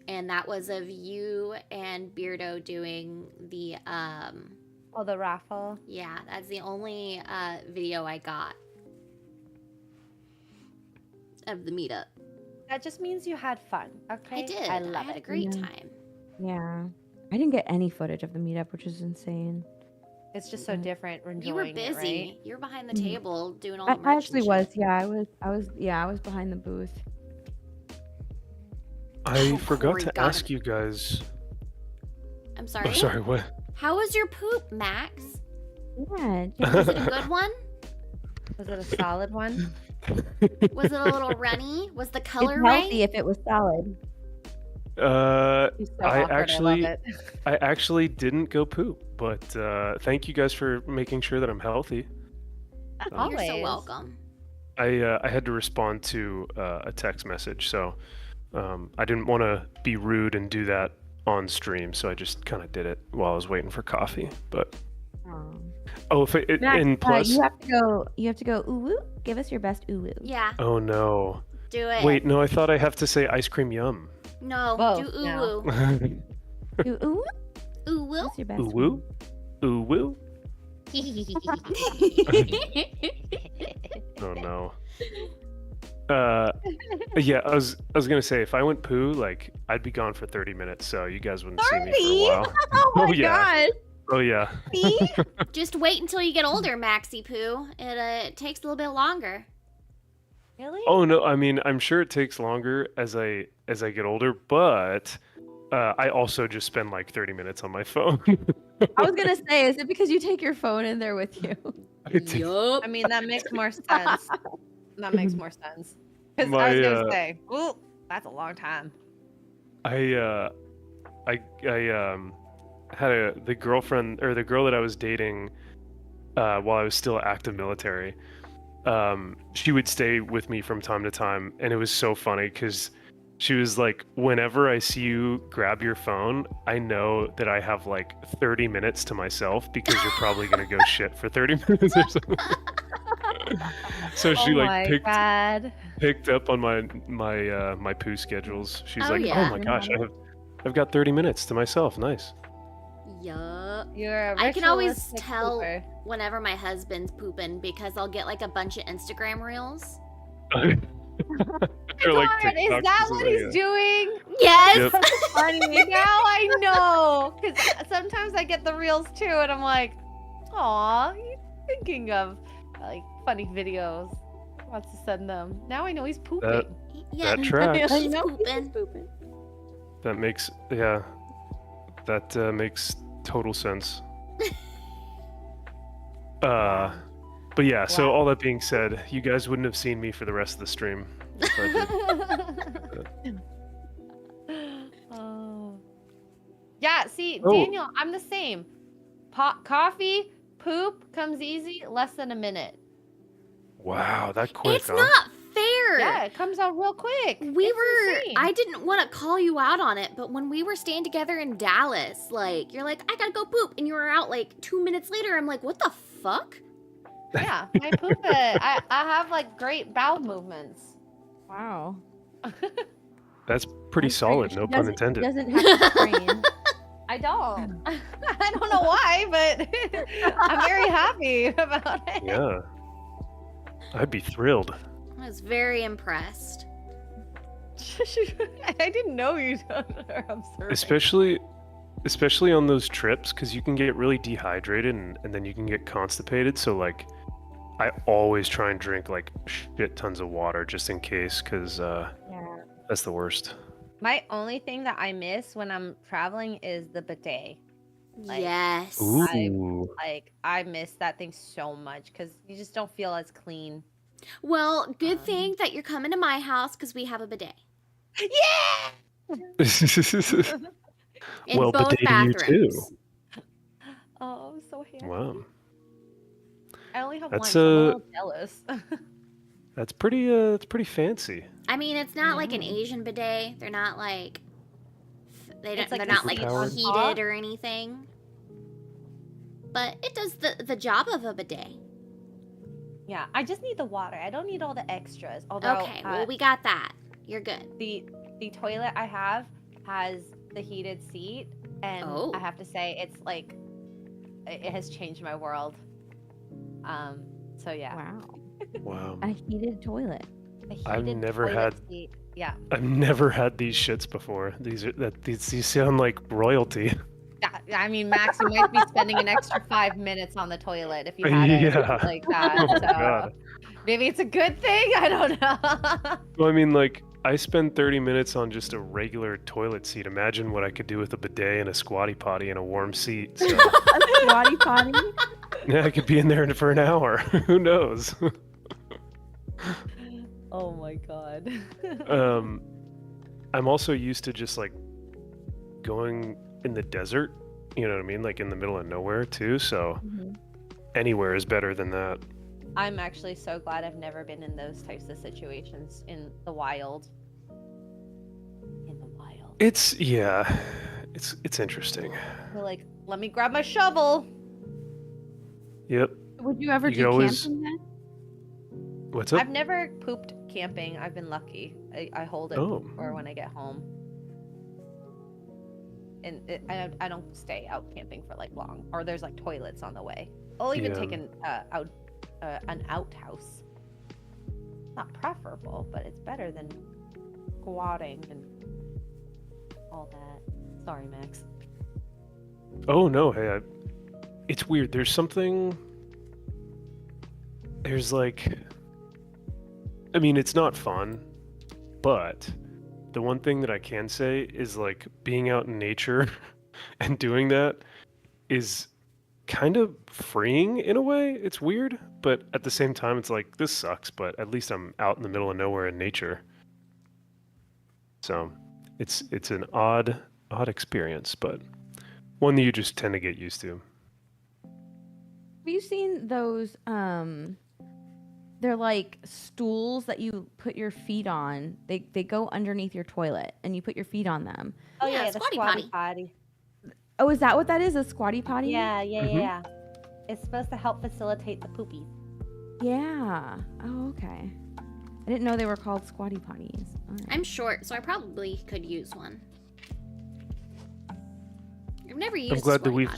and that was of you and Beardo doing the Oh, the raffle. Yeah, that's the only video I got of the meetup. That just means you had fun. Okay. I did. I love had a it. great Yeah. time. Yeah. I didn't get any footage of the meetup, which is insane. It's just so different. We're You were enjoying it, busy. right? You were behind the Mhm. table doing all the I merch and actually shit. was. Yeah, I was behind the booth. I Oh, forgot Corey to got ask you guys. I'm sorry. Oh, sorry, what? How was your poop, Max? Yeah. Was it a good one? Was it a solid one? Was it a little runny? Was the color it's right? healthy if it was solid. He's so I awkward, actually- I love it. I actually didn't go poop, but thank you guys for making sure that I'm healthy. You're so Always. welcome. I had to respond to a text message, so I didn't want to be rude and do that on stream, so I just kind of did it while I was waiting for coffee. But Max, and plus, you have to go. You have to go. Ooh woo. Give us your best ooh woo. Yeah, oh no, do it. wait, no, I thought I have to say ice cream yum. No, Both do now. ooh Ooh ooh. woo. Ooh woo. What's your best? Ooh woo, ooh woo. Oh no. Yeah, I was gonna say if I went poo, like I'd be gone for 30 minutes, so you guys wouldn't see me for a while. Oh my yeah. god. Oh yeah. Just wait until you get older, Maxie Poo. It takes a little bit longer. Really? Oh no, I mean I'm sure it takes longer as I get older, but I also just spend like 30 minutes on my phone. I was gonna say, is it because you take your phone in there with you? Yup. I mean, that makes more sense. That makes more sense. Because My, I was gonna say, ooh, that's a long time. I had the girlfriend or the girl that I was dating while I was still active military. She would stay with me from time to time, and it was so funny because she was like, whenever I see you grab your phone, I know that I have like 30 minutes to myself because you're probably gonna go shit for 30 minutes or something. So she like God. picked up on my poo schedules. She's Oh, like, yeah. oh my gosh, I've got 30 minutes to myself. Nice. Yup. You're a I can always ritualistic tell pooper. whenever my husband's pooping because I'll get like a bunch of Instagram reels. They're like God, is TikToks that or what something, he's doing? Yes. Yep. Funny. Now I know. Because sometimes I get the reels too, and I'm like, aw, he's thinking of like funny videos. Wants to send them. Now I know he's pooping. Yeah. That tracks. He's know pooping. That makes that makes total sense. But yeah, so Wow. all that being said, you guys wouldn't have seen me for the rest of the stream if I did. Oh. Yeah, see, Oh. Daniel, I'm the same. Coffee, poop comes easy, less than a minute. Wow, that quick, It's huh? not fair. Yeah, it comes out real quick. I didn't want to call you out on it, but when we were staying together in Dallas, like, you're like, I gotta go poop, and you were out like 2 minutes later. I'm like, what the fuck? Yeah, my poop. I have like great bowel movements. Wow. That's pretty solid, no pun intended. Doesn't have to train. I don't. I don't know why, but I'm very happy about it. Yeah. I'd be thrilled. I was very impressed. I didn't know you were observing. Especially on those trips, because you can get really dehydrated and then you can get constipated. So like, I always try and drink like shit tons of water just in case, because that's the worst. My only thing that I miss when I'm traveling is the bidet. Like, Yes. Ooh. I miss that thing so much because you just don't feel as clean. Well, good thing that you're coming to my house because we have a bidet Yeah. in Well, both bidet to you bathrooms. too. Oh, I'm so happy. Wow. I only have That's, one, so I'm a little jealous. That's pretty fancy. I mean, it's not like an Asian bidet. They're not like It's like they're not like superpowered. heated or anything. But it does the job of a bidet. Yeah, I just need the water. I don't need all the extras. Although, Okay, well we got that. You're good. the toilet I have has the heated seat, and Oh. I have to say it's like it has changed my world. So yeah, Wow. Wow. A heated toilet. a I've heated never toilet had- seat. Yeah, I've never had these shits before. These sound like royalty. I mean, Max, you might be spending an extra 5 minutes on the toilet if you had Yeah. it like that. Oh my So God. maybe it's a good thing. I don't know. Well, I mean, like, I spend 30 minutes on just a regular toilet seat. Imagine what I could do with a bidet and a squatty potty and a warm seat. So, A squatty potty. yeah, I could be in there for an hour. Who knows? Oh my god. I'm also used to just like going in the desert. You know what I mean? Like in the middle of nowhere too. So anywhere is better than that. I'm actually so glad I've never been in those types of situations in the wild. In the wild. It's It's interesting. They're like, let me grab my shovel. Yep. Would you ever You do could always- camping then? What's up? I've never pooped camping. I've been lucky. I hold it Oh. for when I get home. And I don't stay out camping for like long, or there's like toilets on the way. I'll even take Yeah. an outhouse. Not preferable, but it's better than squatting and all that. Sorry, Max. Oh no, hey, it's weird. There's like, I mean, it's not fun, but the one thing that I can say is like being out in nature and doing that is kind of freeing in a way. It's weird, but at the same time, it's like, this sucks, but at least I'm out in the middle of nowhere in nature. So it's an odd experience, but one that you just tend to get used to. Have you seen those? They're like stools that you put your feet on. They go underneath your toilet, and you put your feet on them. Oh Yeah, yeah, squatty the potty. squatty potty. Oh, is that what that is? A squatty potty? Yeah. Mhm. Yeah. It's supposed to help facilitate the poopies. Yeah. Oh, okay. I didn't know they were called squatty potties. All right. I'm short, so I probably could use one. I've never used a glad that squatty we've-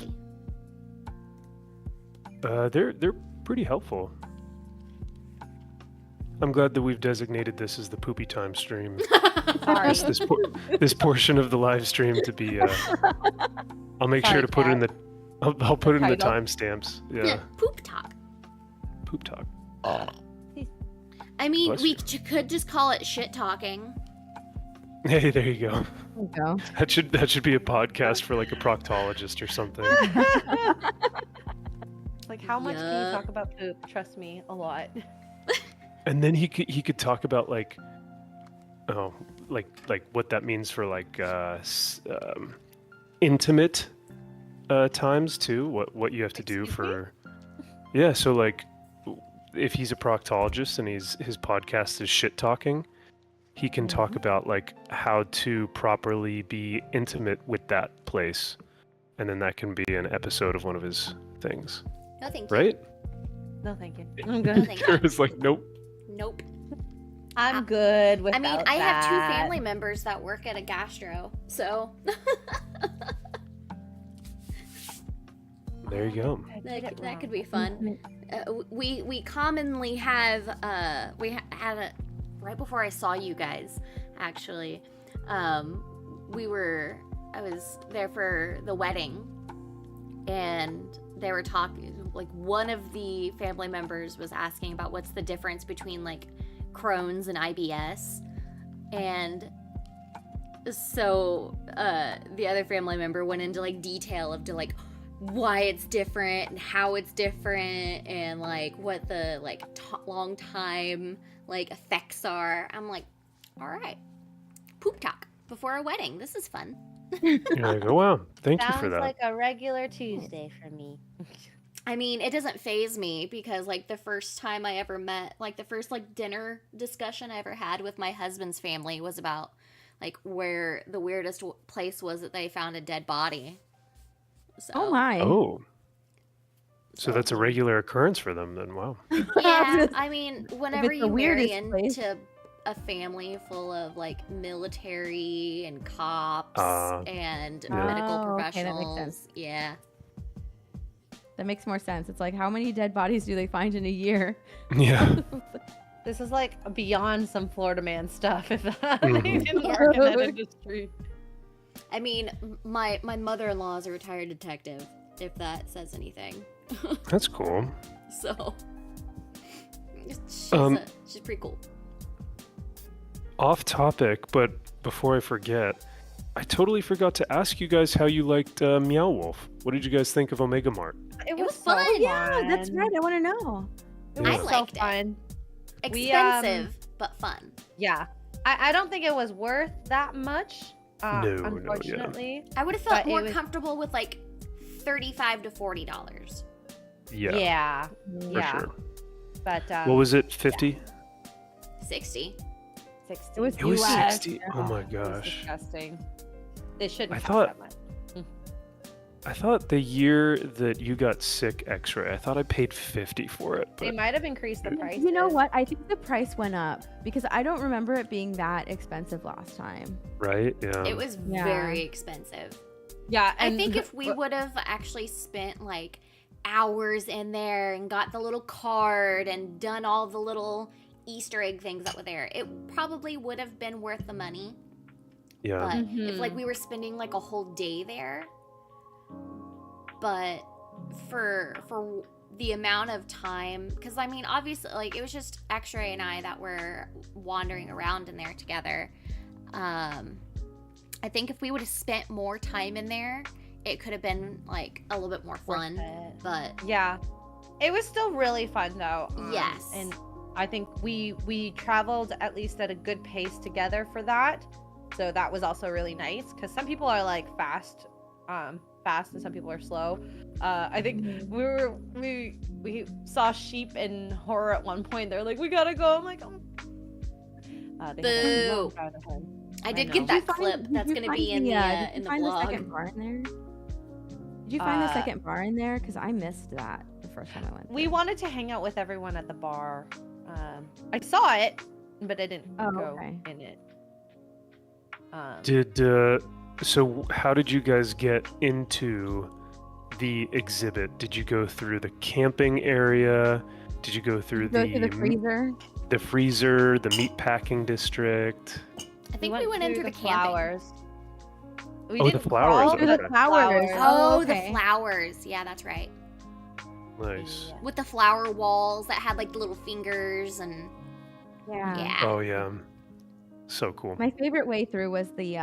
potty. They're pretty helpful. I'm glad that we've designated this as the poopy time stream. Sorry. this portion of the live stream to be. I'll make sure Sorry, to put it in the. I'll put it in the title. timestamps. Yeah, Yeah, poop talk. poop talk. I mean, Bless we you. could just call it shit talking. Hey, there you go. There you go. That should be a podcast for like a proctologist or something. Like, how much can Yeah. you talk about poop? Trust me, a lot. And then he could talk about like, oh, like what that means for like intimate times too. What you have to do Excuse me? for. Yeah, so like, if he's a proctologist and his podcast is shit talking, he can talk about like how to properly be intimate with that place, and then that can be an episode of one of his things, No, thank you. right? No, thank you. I'm No, good. thank you. It's like, nope. Nope. I'm good I without mean, I have two that. family members that work at a gastro, so There you go. that could be fun. We commonly have had a right before I saw you guys, actually. I was there for the wedding, and they were talking. Like, one of the family members was asking about what's the difference between like Crohn's and IBS, and so the other family member went into like detail of why it's different and how it's different and like what the like long time like effects are. I'm like, all right, poop talk before a wedding. This is fun. You're like, oh wow, thank you for Sounds that. like a regular Tuesday for me. I mean, it doesn't faze me because like the first time I ever met, like the first like dinner discussion I ever had with my husband's family was about like where the weirdest place was that they found a dead body. So, Oh my. Oh, so that's a regular occurrence for them then. Wow. Yeah, I mean, whenever it's you the marry weirdest place. into a family full of like military and cops and Yeah. medical Oh, okay, that makes professionals, sense. yeah. That makes more sense. It's like, how many dead bodies do they find in a year? Yeah. This is like beyond some Florida man stuff. If I Mhm. didn't work in that industry. I mean, my mother-in-law is a retired detective, if that says anything. That's cool. So she's, she's pretty cool. Off topic, but before I forget, I totally forgot to ask you guys how you liked Meow Wolf. What did you guys think of Omega Mart? It was so fun. Oh yeah, that's right. I want to know. It was I so liked it. fun. Expensive, but fun. Yeah. I don't think it was worth that much. No, yeah. Unfortunately. I would have felt But it more was- comfortable with like $35 to $40. Yeah, Yeah. for Yeah. sure. But What was it? 50? 60. 60. It was It was US. 60. Oh my It was gosh. disgusting. They shouldn't I cost thought- that much. I thought the year that you got sick X-ray, I thought I paid 50 for it. They But might have increased the price. You know what? I think the price went up because I don't remember it being that expensive last time. right? Yeah. It was Yeah. very expensive. Yeah, I think if we would have actually spent like hours in there and got the little card and done all the little Easter egg things that were there, it probably would have been worth the money. Yeah. But if Mhm. like we were spending like a whole day there, but for the amount of time, because I mean obviously like it was just X-Ray and I that were wandering around in there together. I think if we would have spent more time in there, it could have been like a little bit more fun. it. But Yeah, it was still really fun though. Yes. And I think we traveled at least at a good pace together for that, so that was also really nice. Because some people are like fast, and some people are slow. I think we saw sheep in horror at one point. They're like, we gotta go. I'm like, oh. They have a Boo. long drive home. I did know. get Did you that clip Did that's you gonna find be in the did you find the vlog. second bar in there? Did you find the Uh, second bar in there? Because I missed that the first time I went. We there. wanted to hang out with everyone at the bar. I saw it, but I didn't Oh, go okay. in it. Did so? How did you guys get into the exhibit? Did you go through the camping area? Did you go through Go to the freezer. the freezer, the meat packing district? I think we went in through the camping. flowers. We Oh, the didn't flowers, crawl Through through the okay. flowers. Oh, okay. the flowers. Yeah, that's right. Nice. Yeah. With the flower walls that had like the little fingers and Yeah. yeah. Oh yeah. So cool. My favorite way through was the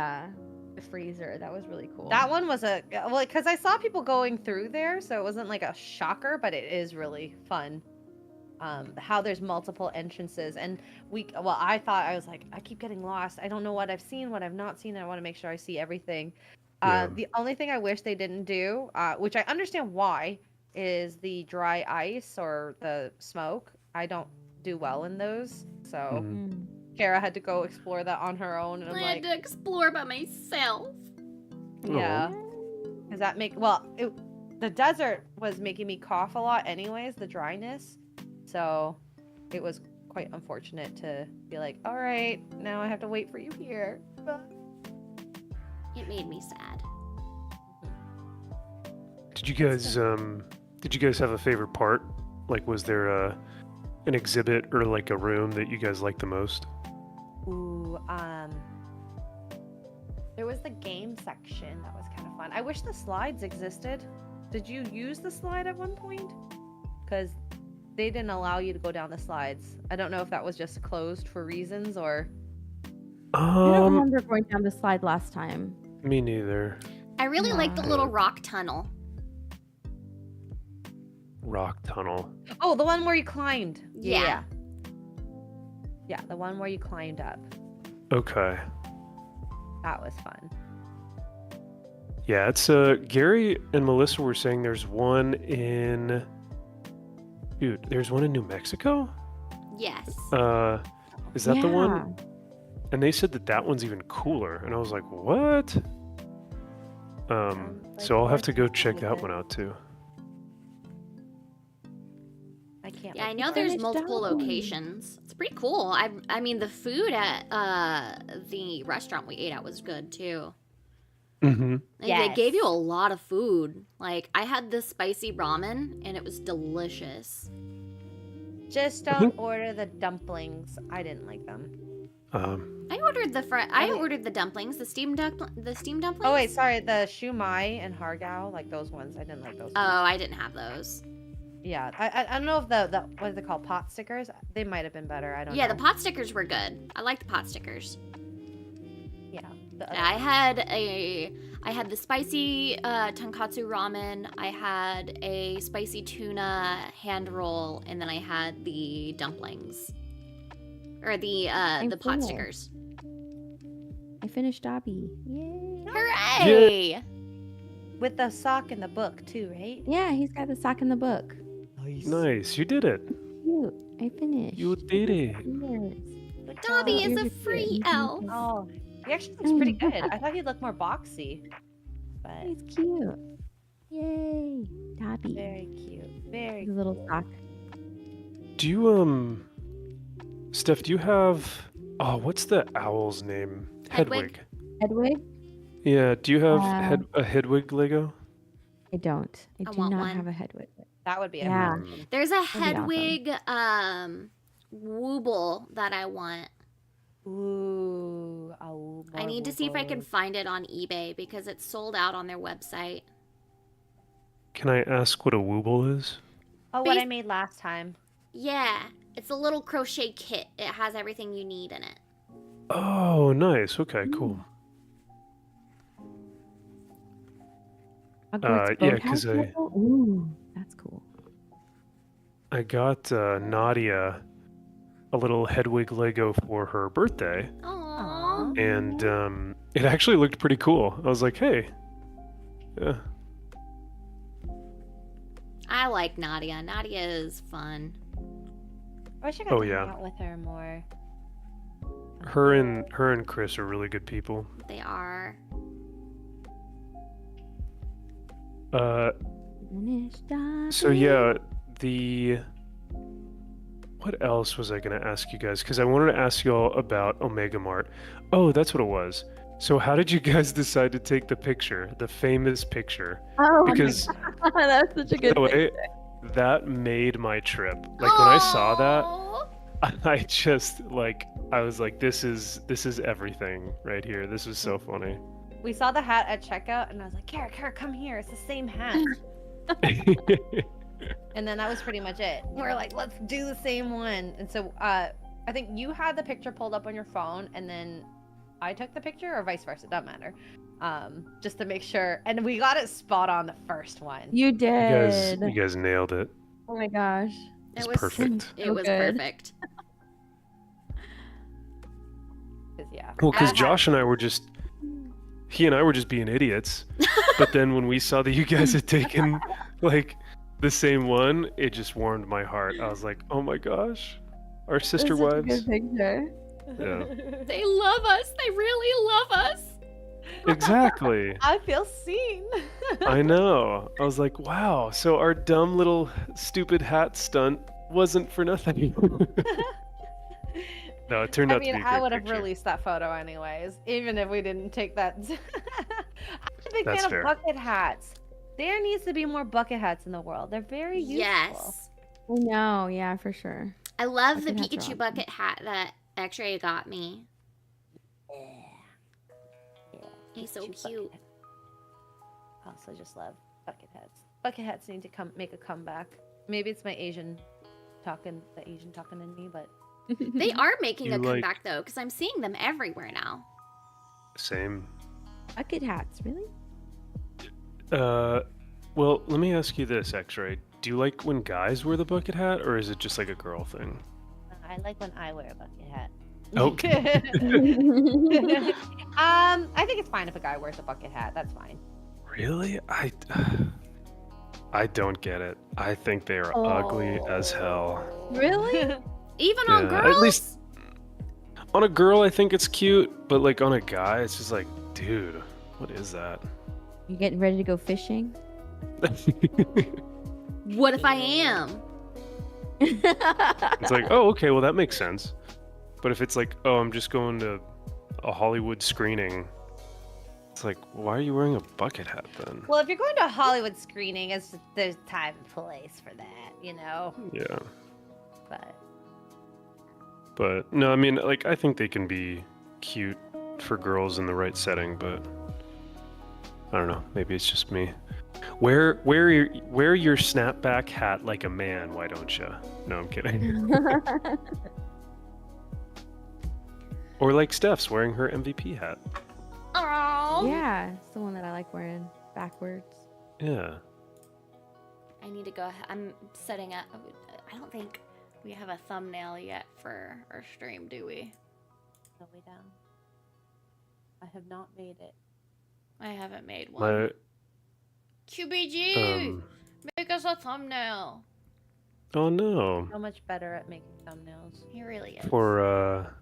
freezer. That was really cool. That one was because I saw people going through there, so it wasn't like a shocker, but it is really fun. How there's multiple entrances, and I was like, I keep getting lost. I don't know what I've seen, what I've not seen. I want to make sure I see everything. Yeah. The only thing I wish they didn't do, which I understand why, is the dry ice or the smoke. I don't do well in those, so Mhm. Mm. Kara had to go explore that on her own, and I'm I like, had to explore by myself. yeah. Does that make the desert was making me cough a lot anyways, the dryness. So it was quite unfortunate to be like, all right, now I have to wait for you here. It made me sad. Did you guys have a favorite part? Like, was there an exhibit or like a room that you guys liked the most? Ooh, there was the game section that was kind of fun. I wish the slides existed. Did you use the slide at one point? Because they didn't allow you to go down the slides. I don't know if that was just closed for reasons or. I don't remember going down the slide last time. Me neither. I really liked the No. little rock tunnel. Rock tunnel. Oh, the one where you climbed. Yeah. Yeah, the one where you climbed up. Okay. That was fun. Yeah, it's Gary and Melissa were saying there's one in there's one in New Mexico? Yes. Is that the one? Yeah. And they said that one's even cooler, and I was like, "What?" like So I'll have to go worth check that it. one out too. I can't. Yeah, I wait know to there's finished multiple that one. locations. It's pretty cool. I mean, the food at the restaurant we ate at was good too. Mm-hmm. Like, they gave you Yes. a lot of food. Like I had this spicy ramen and it was delicious. Just I don't think- order the dumplings. I didn't like them. I ordered I ordered the dumplings, the steamed dumplings. Oh wait, sorry, the shumai and hargao, like those ones. I didn't like those. Oh, ones. I didn't have those. Yeah, I don't know if the what is it called, pot stickers? They might have been better. I don't Yeah, know. the pot stickers were good. I like the pot stickers. Yeah. the I had the spicy tonkatsu ramen. I had a spicy tuna hand roll, and then I had the dumplings, or the pot cool. stickers. I finished Dobby. Yay. Hooray! with the sock and the book too, right? Yeah, he's got the sock in the book. Nice, you did it. Cute. I finished. You did it. Yes. Dobby is a Here's free kid. elf. Oh, he actually looks pretty good. I thought he'd look more boxy, but He's cute. Yay, Dobby. Very cute. Very The little sock. Do you Steph? Do you have? Oh, what's the owl's name? Hedwig. Hedwig? Yeah. Do you have Uh, a Hedwig Lego? I don't. I I do want not one. have a Hedwig. That would be Yeah. amazing. There's a That'd be awesome. Hedwig Wooble that I want. Ooh. I need to see if I can find it on eBay because it's sold out on their website. Can I ask what a wooble is? Oh, what I made last time. Yeah, it's a little crochet kit. It has everything you need in it. Oh, nice. Okay, cool. Hogwarts Yeah, Boathouse 'cause Lego? Ooh, that's cool. I got Nadia a little Hedwig Lego for her birthday, Aww. and it actually looked pretty cool. I was like, hey, yeah. I like Nadia. Nadia is fun. I wish I got Oh, to yeah. hang out with her more. Her and Chris are really good people. They are. Finish Dobby. So yeah, what else was I gonna ask you guys? Because I wanted to ask you all about Omega Mart. Oh, that's what it was. So how did you guys decide to take the picture, the famous picture? Oh, Because that's such a good the way thing. that made my trip. Like when I saw that, Aw. I just like I was like, this is everything right here. This is so funny. We saw the hat at checkout, and I was like, Kara, come here. It's the same hat. And then that was pretty much it. We're like, let's do the same one. And so I think you had the picture pulled up on your phone, and then I took the picture, or vice versa. Doesn't matter. Just to make sure. And we got it spot on the first one. You did. You guys nailed it. Oh my gosh. It's It was perfect. It So was good. perfect. 'Cause, yeah. Well, because I- Josh and I were just, he and I were just being idiots. But then when we saw that you guys had taken like the same one, it just warmed my heart. I was like, oh my gosh, our sister That's such a wives. good picture. Yeah, They love us. They really love us. exactly. I feel seen. I know. I was like, wow. So our dumb little stupid hat stunt wasn't for nothing. No, it turned I out to mean, be a I great would have picture. released that photo anyways, even if we didn't take that. I'm a big That's fan fair. of bucket hats. There needs to be more bucket hats in the world. They're very useful. Yes. No, yeah, for sure. I love the Bucket hats are Pikachu awesome. bucket hat that X-Ray got me. Yeah. He's so Pikachu bucket cute. hat. I also just love bucket hats. Bucket hats need to make a comeback. Maybe it's my the Asian talking in me, but They are making You a like- comeback though, because I'm seeing them everywhere now. Same. Bucket hats, really? Well, let me ask you this, X-Ray. Do you like when guys wear the bucket hat, or is it just like a girl thing? I like when I wear a bucket hat. Okay. I think it's fine if a guy wears a bucket hat. That's fine. Really? I don't get it. I think they are ugly as hell. Really? Even on Yeah, girls. at least on a girl, I think it's cute, but like on a guy, it's just like, dude, what is that? You getting ready to go fishing? What if I am? It's like, oh, okay, well that makes sense. But if it's like, oh, I'm just going to a Hollywood screening, it's like, why are you wearing a bucket hat then? Well, if you're going to a Hollywood screening, there's time and place for that, you know. Yeah. But No, I mean, like, I think they can be cute for girls in the right setting, but I don't know. Maybe it's just me. Wear your snapback hat like a man, why don't you? No, I'm kidding. Or like Steph's wearing her MVP hat. Oh. Yeah, it's the one that I like wearing backwards. Yeah. I need to go ahead. I'm setting up. I don't think we have a thumbnail yet for our stream, do we? no way down. I have not made it. I haven't made one. My QBG, make us a thumbnail. oh no. So much better at making thumbnails. He really is. For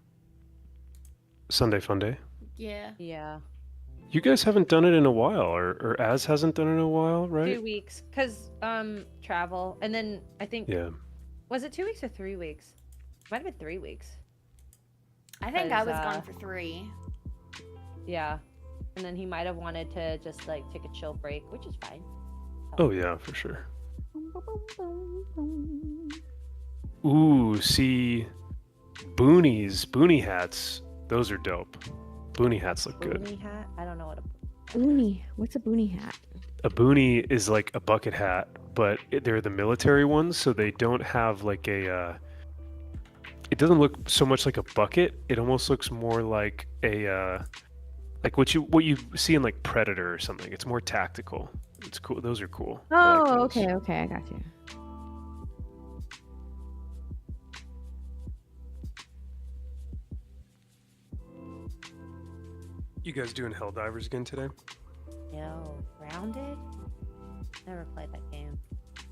Sunday Fun Day. Yeah. Yeah. You guys haven't done it in a while, or Az hasn't done it in a while, right? 2 weeks, cause travel, and then I think Yeah. was it 2 weeks or 3 weeks? Might have been 3 weeks. I think I 'Cause, was gone for 3. Yeah, and then he might have wanted to just like take a chill break, which is fine. Oh yeah, for sure. Ooh, see, boonie hats. Those are dope. Boonie hats look good. Boonie hat? I don't know what a Boonie. What's a boonie hat? A boonie is like a bucket hat, but they're the military ones, so they don't have like a. It doesn't look so much like a bucket. It almost looks more like a, like what you see in like Predator or something. It's more tactical. It's cool. Those are cool. I like Oh, those. okay, I got you. You guys doing Helldivers again today? no Grounded. Never played that game.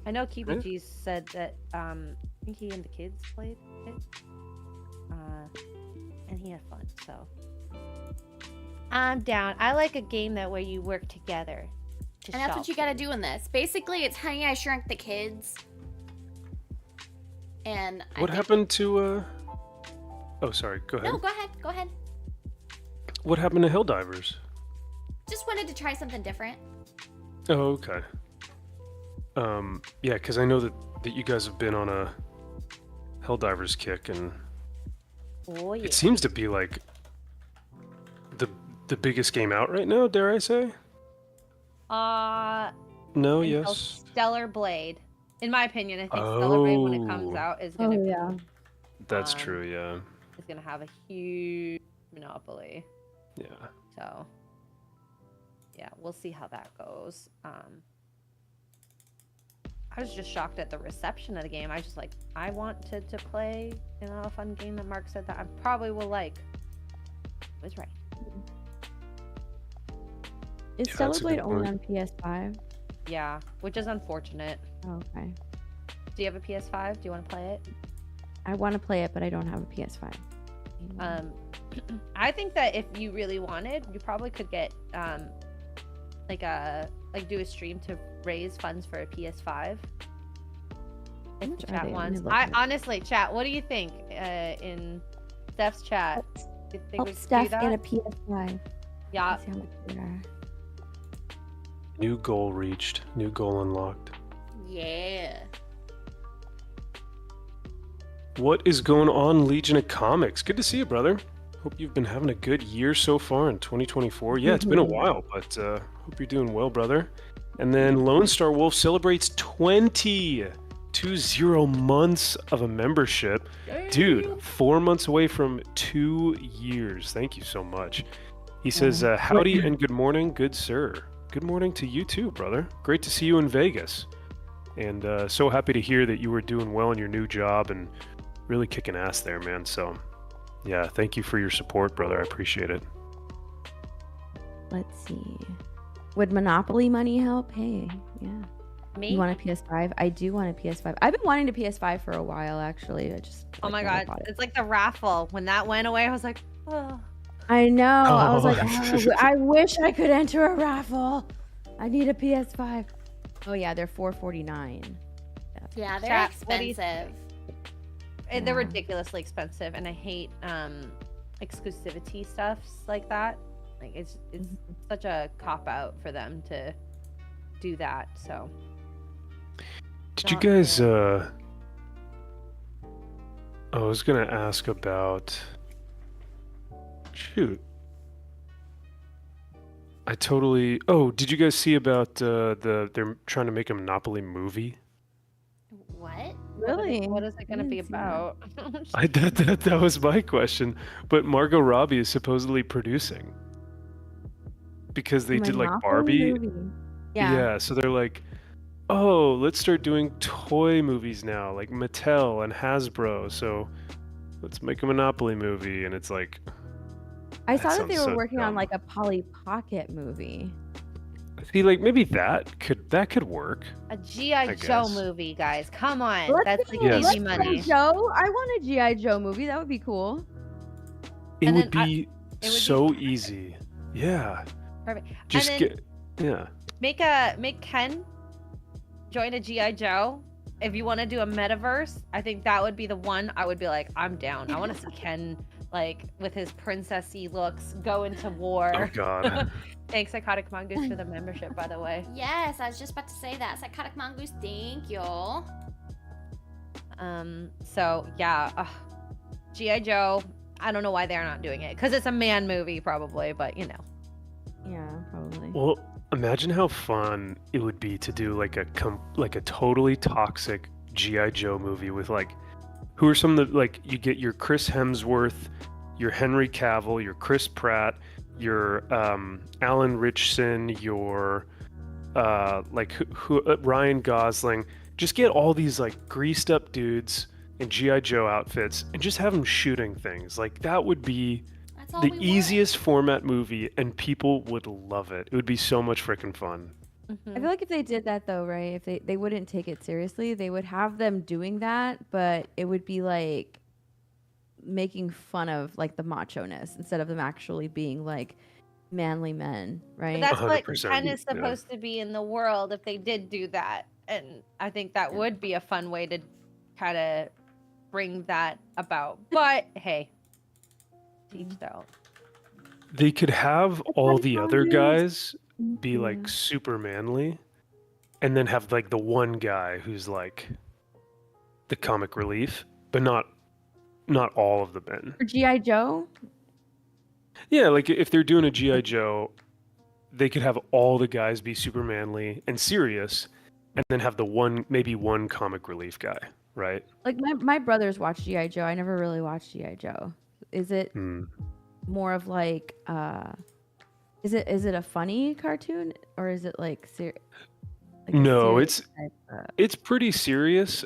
I know Really? KBG said that I think he and the kids played it, and he had fun. So I'm down. I like a game that where you work together. To And that's what you solve gotta do in this. Basically, it's Honey, I Shrunk the Kids. And I What think- happened to? Oh, sorry. Go ahead. No, go ahead. Go ahead. What happened to Helldivers? Just wanted to try something different. Oh, okay. Yeah, because I know that you guys have been on a Helldivers kick, and Oh yeah. it seems to be like the biggest game out right now. Dare I say? Uh, No. until Yes. Stellar Blade. In my opinion, I think Stellar Blade when it comes Oh. out is Oh gonna yeah. That's um, true. Yeah. is gonna have a huge monopoly. Yeah. So yeah, we'll see how that goes. I was just shocked at the reception of the game. I just like I want to play, a fun game that Mark said that I probably will like. He was right. Is Yeah, Stellar that's a Blade good only point. on PS5? Yeah, which is unfortunate. Oh, okay. Do you have a PS5? Do you want to play it? I want to play it, but I don't have a PS5. I think that if you really wanted, you probably could get do a stream to raise funds for a PS5. If much are chat they? Let me wants. look I at it. honestly, chat. What do you think? In Steph's chat, do you think Oh, we could do Steph, that? get a PS5. Yeah, Let's see how much they are. New goal reached. New goal unlocked. Yeah. What is going on, Legion of Comics? Good to see you, brother. Hope you've been having a good year so far in 2024. Yeah, it's been a while, but hope you're doing well, brother. And then Lone Star Wolf celebrates 20 months of a membership. Dude, 4 months away from 2 years. Thank you so much. He says, howdy and good morning, good sir. Good morning to you too, brother. Great to see you in Vegas. And so happy to hear that you were doing well in your new job and really kicking ass there, man. So, yeah, thank you for your support, brother. I appreciate it. Let's see. Would Monopoly money help? Hey, yeah. me. You want a PS5? I do want a PS5. I've been wanting a PS5 for a while, actually. I just. Oh my never god, bought it. it's like the raffle. When that went away, I was like, oh. I know. I was like, Oh. I wish I could enter a raffle. I need a PS5. Oh yeah, they're $449. Yeah, they're Chat, what do you expensive. And they're Yeah. ridiculously expensive, and I hate exclusivity stuffs like that. Like it's such a cop out for them to do that. So Did you Not guys, good. I was gonna ask about, shoot. Did you guys see about they're trying to make a Monopoly movie? What? Really? what is it going to be didn't see that. about? That was my question. But Margot Robbie is supposedly producing because they did like Monopoly Barbie. movie. Yeah. So they're like, oh, let's start doing toy movies now, like Mattel and Hasbro. So let's make a Monopoly movie, and it's like, I That saw that they sounds were so working on dumb. like a Polly Pocket movie. see, like maybe that could work. A GI I Joe guess. movie, guys. Come on, Let's that's do like Yes, easy let's money. do Joe. I want a GI Joe movie. That would be cool. It And would then be it would be so perfect. easy. Yeah. Perfect. Just and then yeah. make Ken join a GI Joe. If you want to do a metaverse, I think that would be the one. I would be like, I'm down. I want to see Ken like with his princessy looks go into war. Oh God. Thanks, Psychotic Mongoose, for the membership, by the way. Yes, I was just about to say that. Psychotic Mongoose, thank you. So yeah, GI Joe. I don't know why they're not doing it because it's a man movie, probably. But you know, Yeah, probably. Well, imagine how fun it would be to do like a totally toxic GI Joe movie with like, who are some of the, like, you get your Chris Hemsworth, your Henry Cavill, your Chris Pratt, your Alan Richson, your Ryan Gosling. Just get all these like greased up dudes in GI Joe outfits and just have them shooting things. Like that would be That's all the we easiest format movie, and people would love it. It would be so much freaking fun. I feel like if they did that though, right? If they wouldn't take it seriously, they would have them doing that, but it would be like making fun of like the macho-ness instead of them actually being like manly men, right? but that's what 100%, Ken is yeah. supposed to be in the world if they did do that, and I think that would be a fun way to kind of bring that about. But hey, to each their own. They could have all the other Mongoose. guys be Yeah. like super manly, and then have like the one guy who's like the comic relief, but not all of the men. For GI Joe. Yeah, like if they're doing a GI Joe, they could have all the guys be super manly and serious, and then have maybe one comic relief guy, right? Like my brothers watch GI Joe. I never really watched GI Joe. Is it more of like is it a funny cartoon or is it like No, it's it's pretty serious,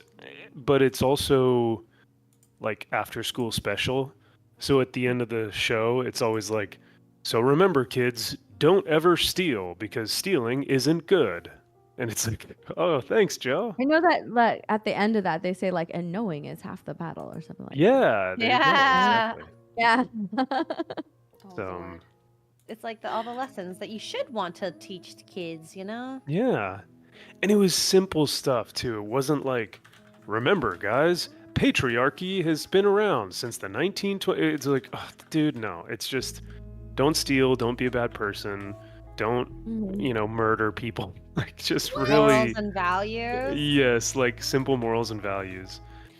but it's also like after school special. So at the end of the show, it's always like, so remember kids, don't ever steal because stealing isn't good. And it's like, oh, thanks, Joe. I know that like at the end of that they say like and knowing is half the battle or something like that. Yeah, there you go, Yeah. exactly. Yeah. Oh, So Lord. It's like all the lessons that you should want to teach to kids, you know? yeah. And it was simple stuff too. It wasn't like, remember guys, patriarchy has been around since the 1920s. It's like, oh, dude, no. It's just, don't steal, don't be a bad person, don't, murder people. Like, just really, Morals and values. yes, like simple morals and values.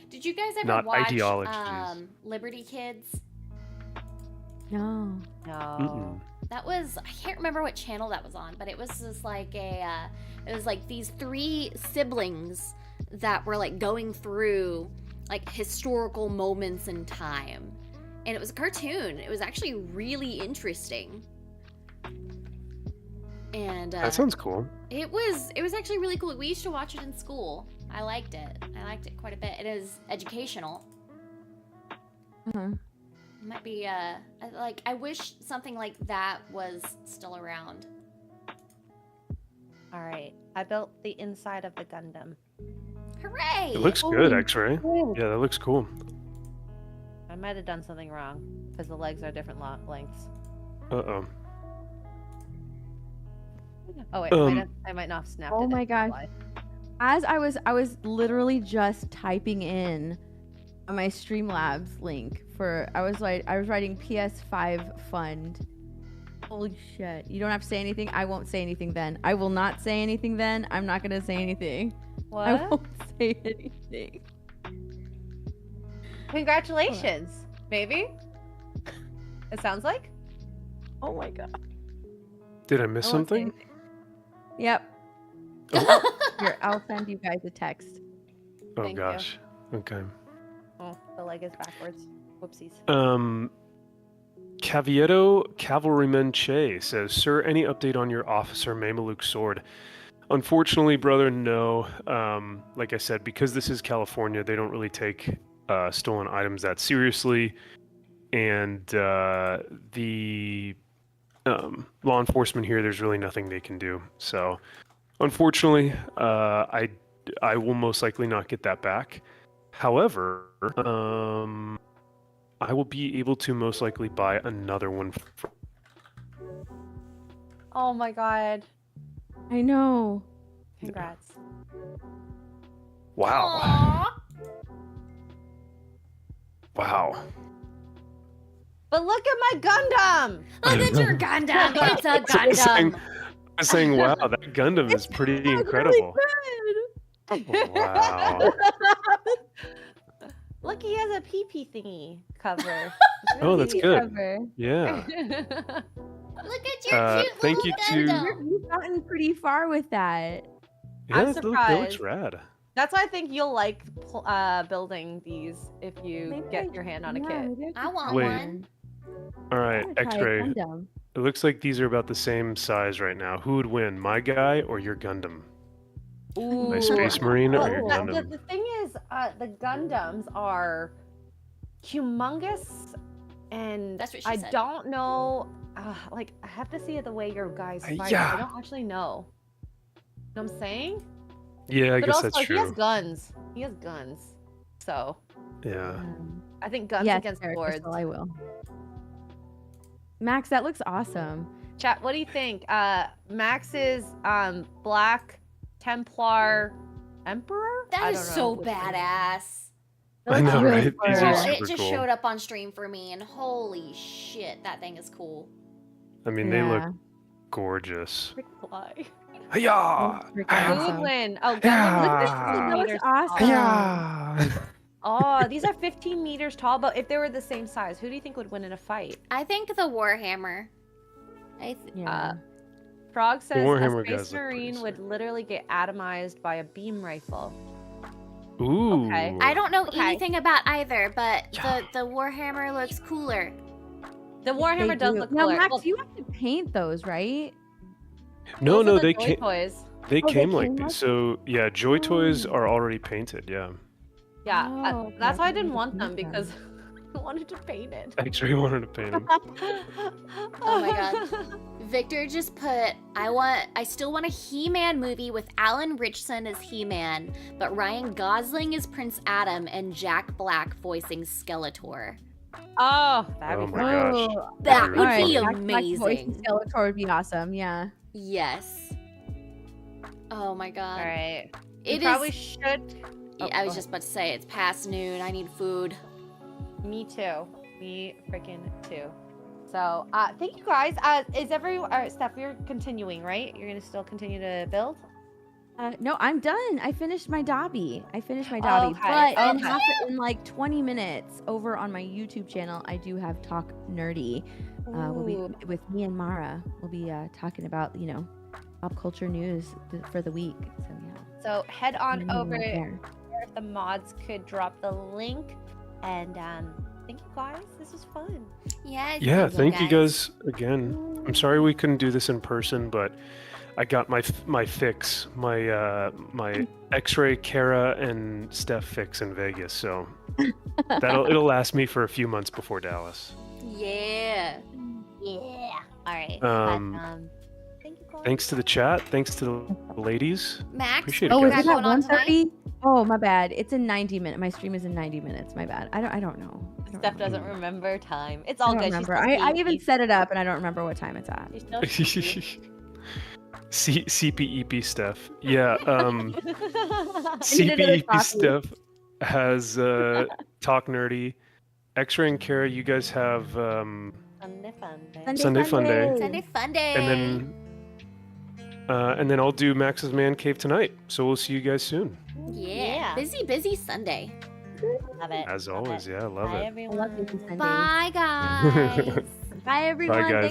Did you guys ever Not watch ideologies. Liberty Kids? No. No. Mm-mm. That was, I can't remember what channel that was on, but it was just like it was like these three siblings that were like going through like historical moments in time. And it was a cartoon. It was actually really interesting. And That sounds cool. it was actually really cool. We used to watch it in school. I liked it. I liked it quite a bit. It is educational. Uh-huh. It might be I wish something like that was still around. All right. I built the inside of the Gundam. Hooray! It looks good, X-Ray. Yeah, that looks cool. I might have done something wrong because the legs are different lengths. Uh-oh. Oh wait, I might not have snapped it. Oh in my the gosh. fly. As I was literally just typing in on my Streamlabs link for I was writing PS5 fund. Holy shit. You don't have to say anything. I won't say anything then. I will not say anything then. I'm not gonna say anything. I What? won't say anything. Congratulations, maybe. It sounds like. Oh my god. Did I miss I won't say something? anything. Yep. Here, I'll send you guys a text. Oh Thank you. gosh. Okay. Oh, the leg is backwards. Whoopsies. Cavieto Cavalryman Che says, Sir, any update on your Officer Mameluke sword? Unfortunately, brother, no. Like I said, because this is California, they don't really take stolen items that seriously. And the law enforcement here, there's really nothing they can do. So, unfortunately, I will most likely not get that back. However, I will be able to most likely buy another one. Oh my god. I know. Congrats. Wow. Aw. Wow. But look at my Gundam! Look at your Gundam. It's a I was saying- Gundam. I was saying, wow, that Gundam is pretty incredible. Wow. Look, he has a pee-pee thingy cover. Oh, that's Really good. clever. Yeah. Look at your cute thank little you to- Gundam. You've gotten pretty far with that. Yeah, I'm it looks surprised. rad. That's why I think you'll like building these if you Maybe get your hand on a Yeah, kit. maybe I want Wait. one. All right, wanna try a X-ray. Gundam. It looks like these are about the same size right now. Who would win, my guy or your Gundam? Ooh. My Space Marine or your Well, Gundam? the thing is, the Gundams are humongous, and That's what she I said. don't know. Like, I have to see the way your guys fight. yeah. I don't actually know. You know what I'm saying? Yeah, I but guess also, that's he has true. guns. He has guns. So, Yeah. I think guns Yes, against Eric swords. Crystal, I will. Max, that looks awesome. Chat, what do you think? Max is Black Templar Emperor? I That is don't know so which one. badass. That I looks know, really right? These cool. are Oh, super it just cool. showed up on stream for me, and holy shit, that thing is cool. I mean, they look Yeah. gorgeous. Quick fly. Hiya! Freaking Who awesome. would win? Oh, Gundam Yeah. is That 15 looks meters awesome. tall. Hiya! Oh, these are 15 meters tall, but if they were the same size, who do you think would win in a fight? I think the Warhammer. Yeah. Frog says Warhammer a guys Space look pretty Marine would sick. literally get atomized by a beam rifle. Ooh. Okay. I don't know Okay. anything about either, but Yeah. the Warhammer looks cooler. The They Warhammer does do. look Now, cooler. Max, Well, you have to paint those, right? No, those are no, the they toy came. toys. They Oh, they came like came these. like- So yeah, Joy Toys Oh. are already painted. Yeah. Yeah, Oh, okay, that's why I thought you didn't had want to them paint because I wanted to paint it. X-ray wanted to paint them. Oh my god. Victor just put, I still want a He-Man movie with Alan Ritchson as He-Man, but Ryan Gosling as Prince Adam and Jack Black voicing Skeletor. Oh, that'd Oh be my fun. gosh. Oh, That would would be be Jack Black voicing amazing. Skeletor would be awesome. Yeah. Yes. Oh my god. All right. It You probably is. should. I Oh, was go just about to say it's past noon. I need food. Me too. Me freaking too. So, thank you guys. Is Steph, you're continuing, right? You're gonna still continue to build? No, I'm done. I finished my dobby. But Okay. in like 20 minutes over on my YouTube channel, I do have Talk Nerdy. We'll be Ooh. with me and Mara. We'll be talking about pop culture news for the week. So yeah. So head on Mm, over there. if the mods could drop the link. And thank you guys. This was fun. Yeah. Yeah, thank you guys again. I'm sorry we couldn't do this in person, but I got my fix, my X-ray Kara and Steph fix in Vegas, so it'll last me for a few months before Dallas. Yeah. Yeah. All right. Thank you guys. Thanks to the chat, thanks to the ladies. Max, Appreciate it, Oh, what is you guys. it got at going on tonight? 1:30? Oh, my bad. It's in 90 minutes. My stream is in 90 minutes. My bad. I don't know. I don't Steph remember. doesn't remember time. It's I all don't good. remember. She's still I even sneaky. set it up and I don't remember what time it's at. She's still sneaky. CPEP stuff. Yeah, need another CPEP coffee. stuff has Talk Nerdy. X-ray and Kara, you guys have Sunday fun day. Sunday Fun Day. Sunday fun day. and then I'll do Max's Man Cave tonight. So we'll see you guys soon. Yeah. Busy Sunday. Love it. As Love always, it. yeah, I love Bye, it. I everyone. love Disney Sundays. Bye guys. Bye, everyone. Bye, guys. Thanks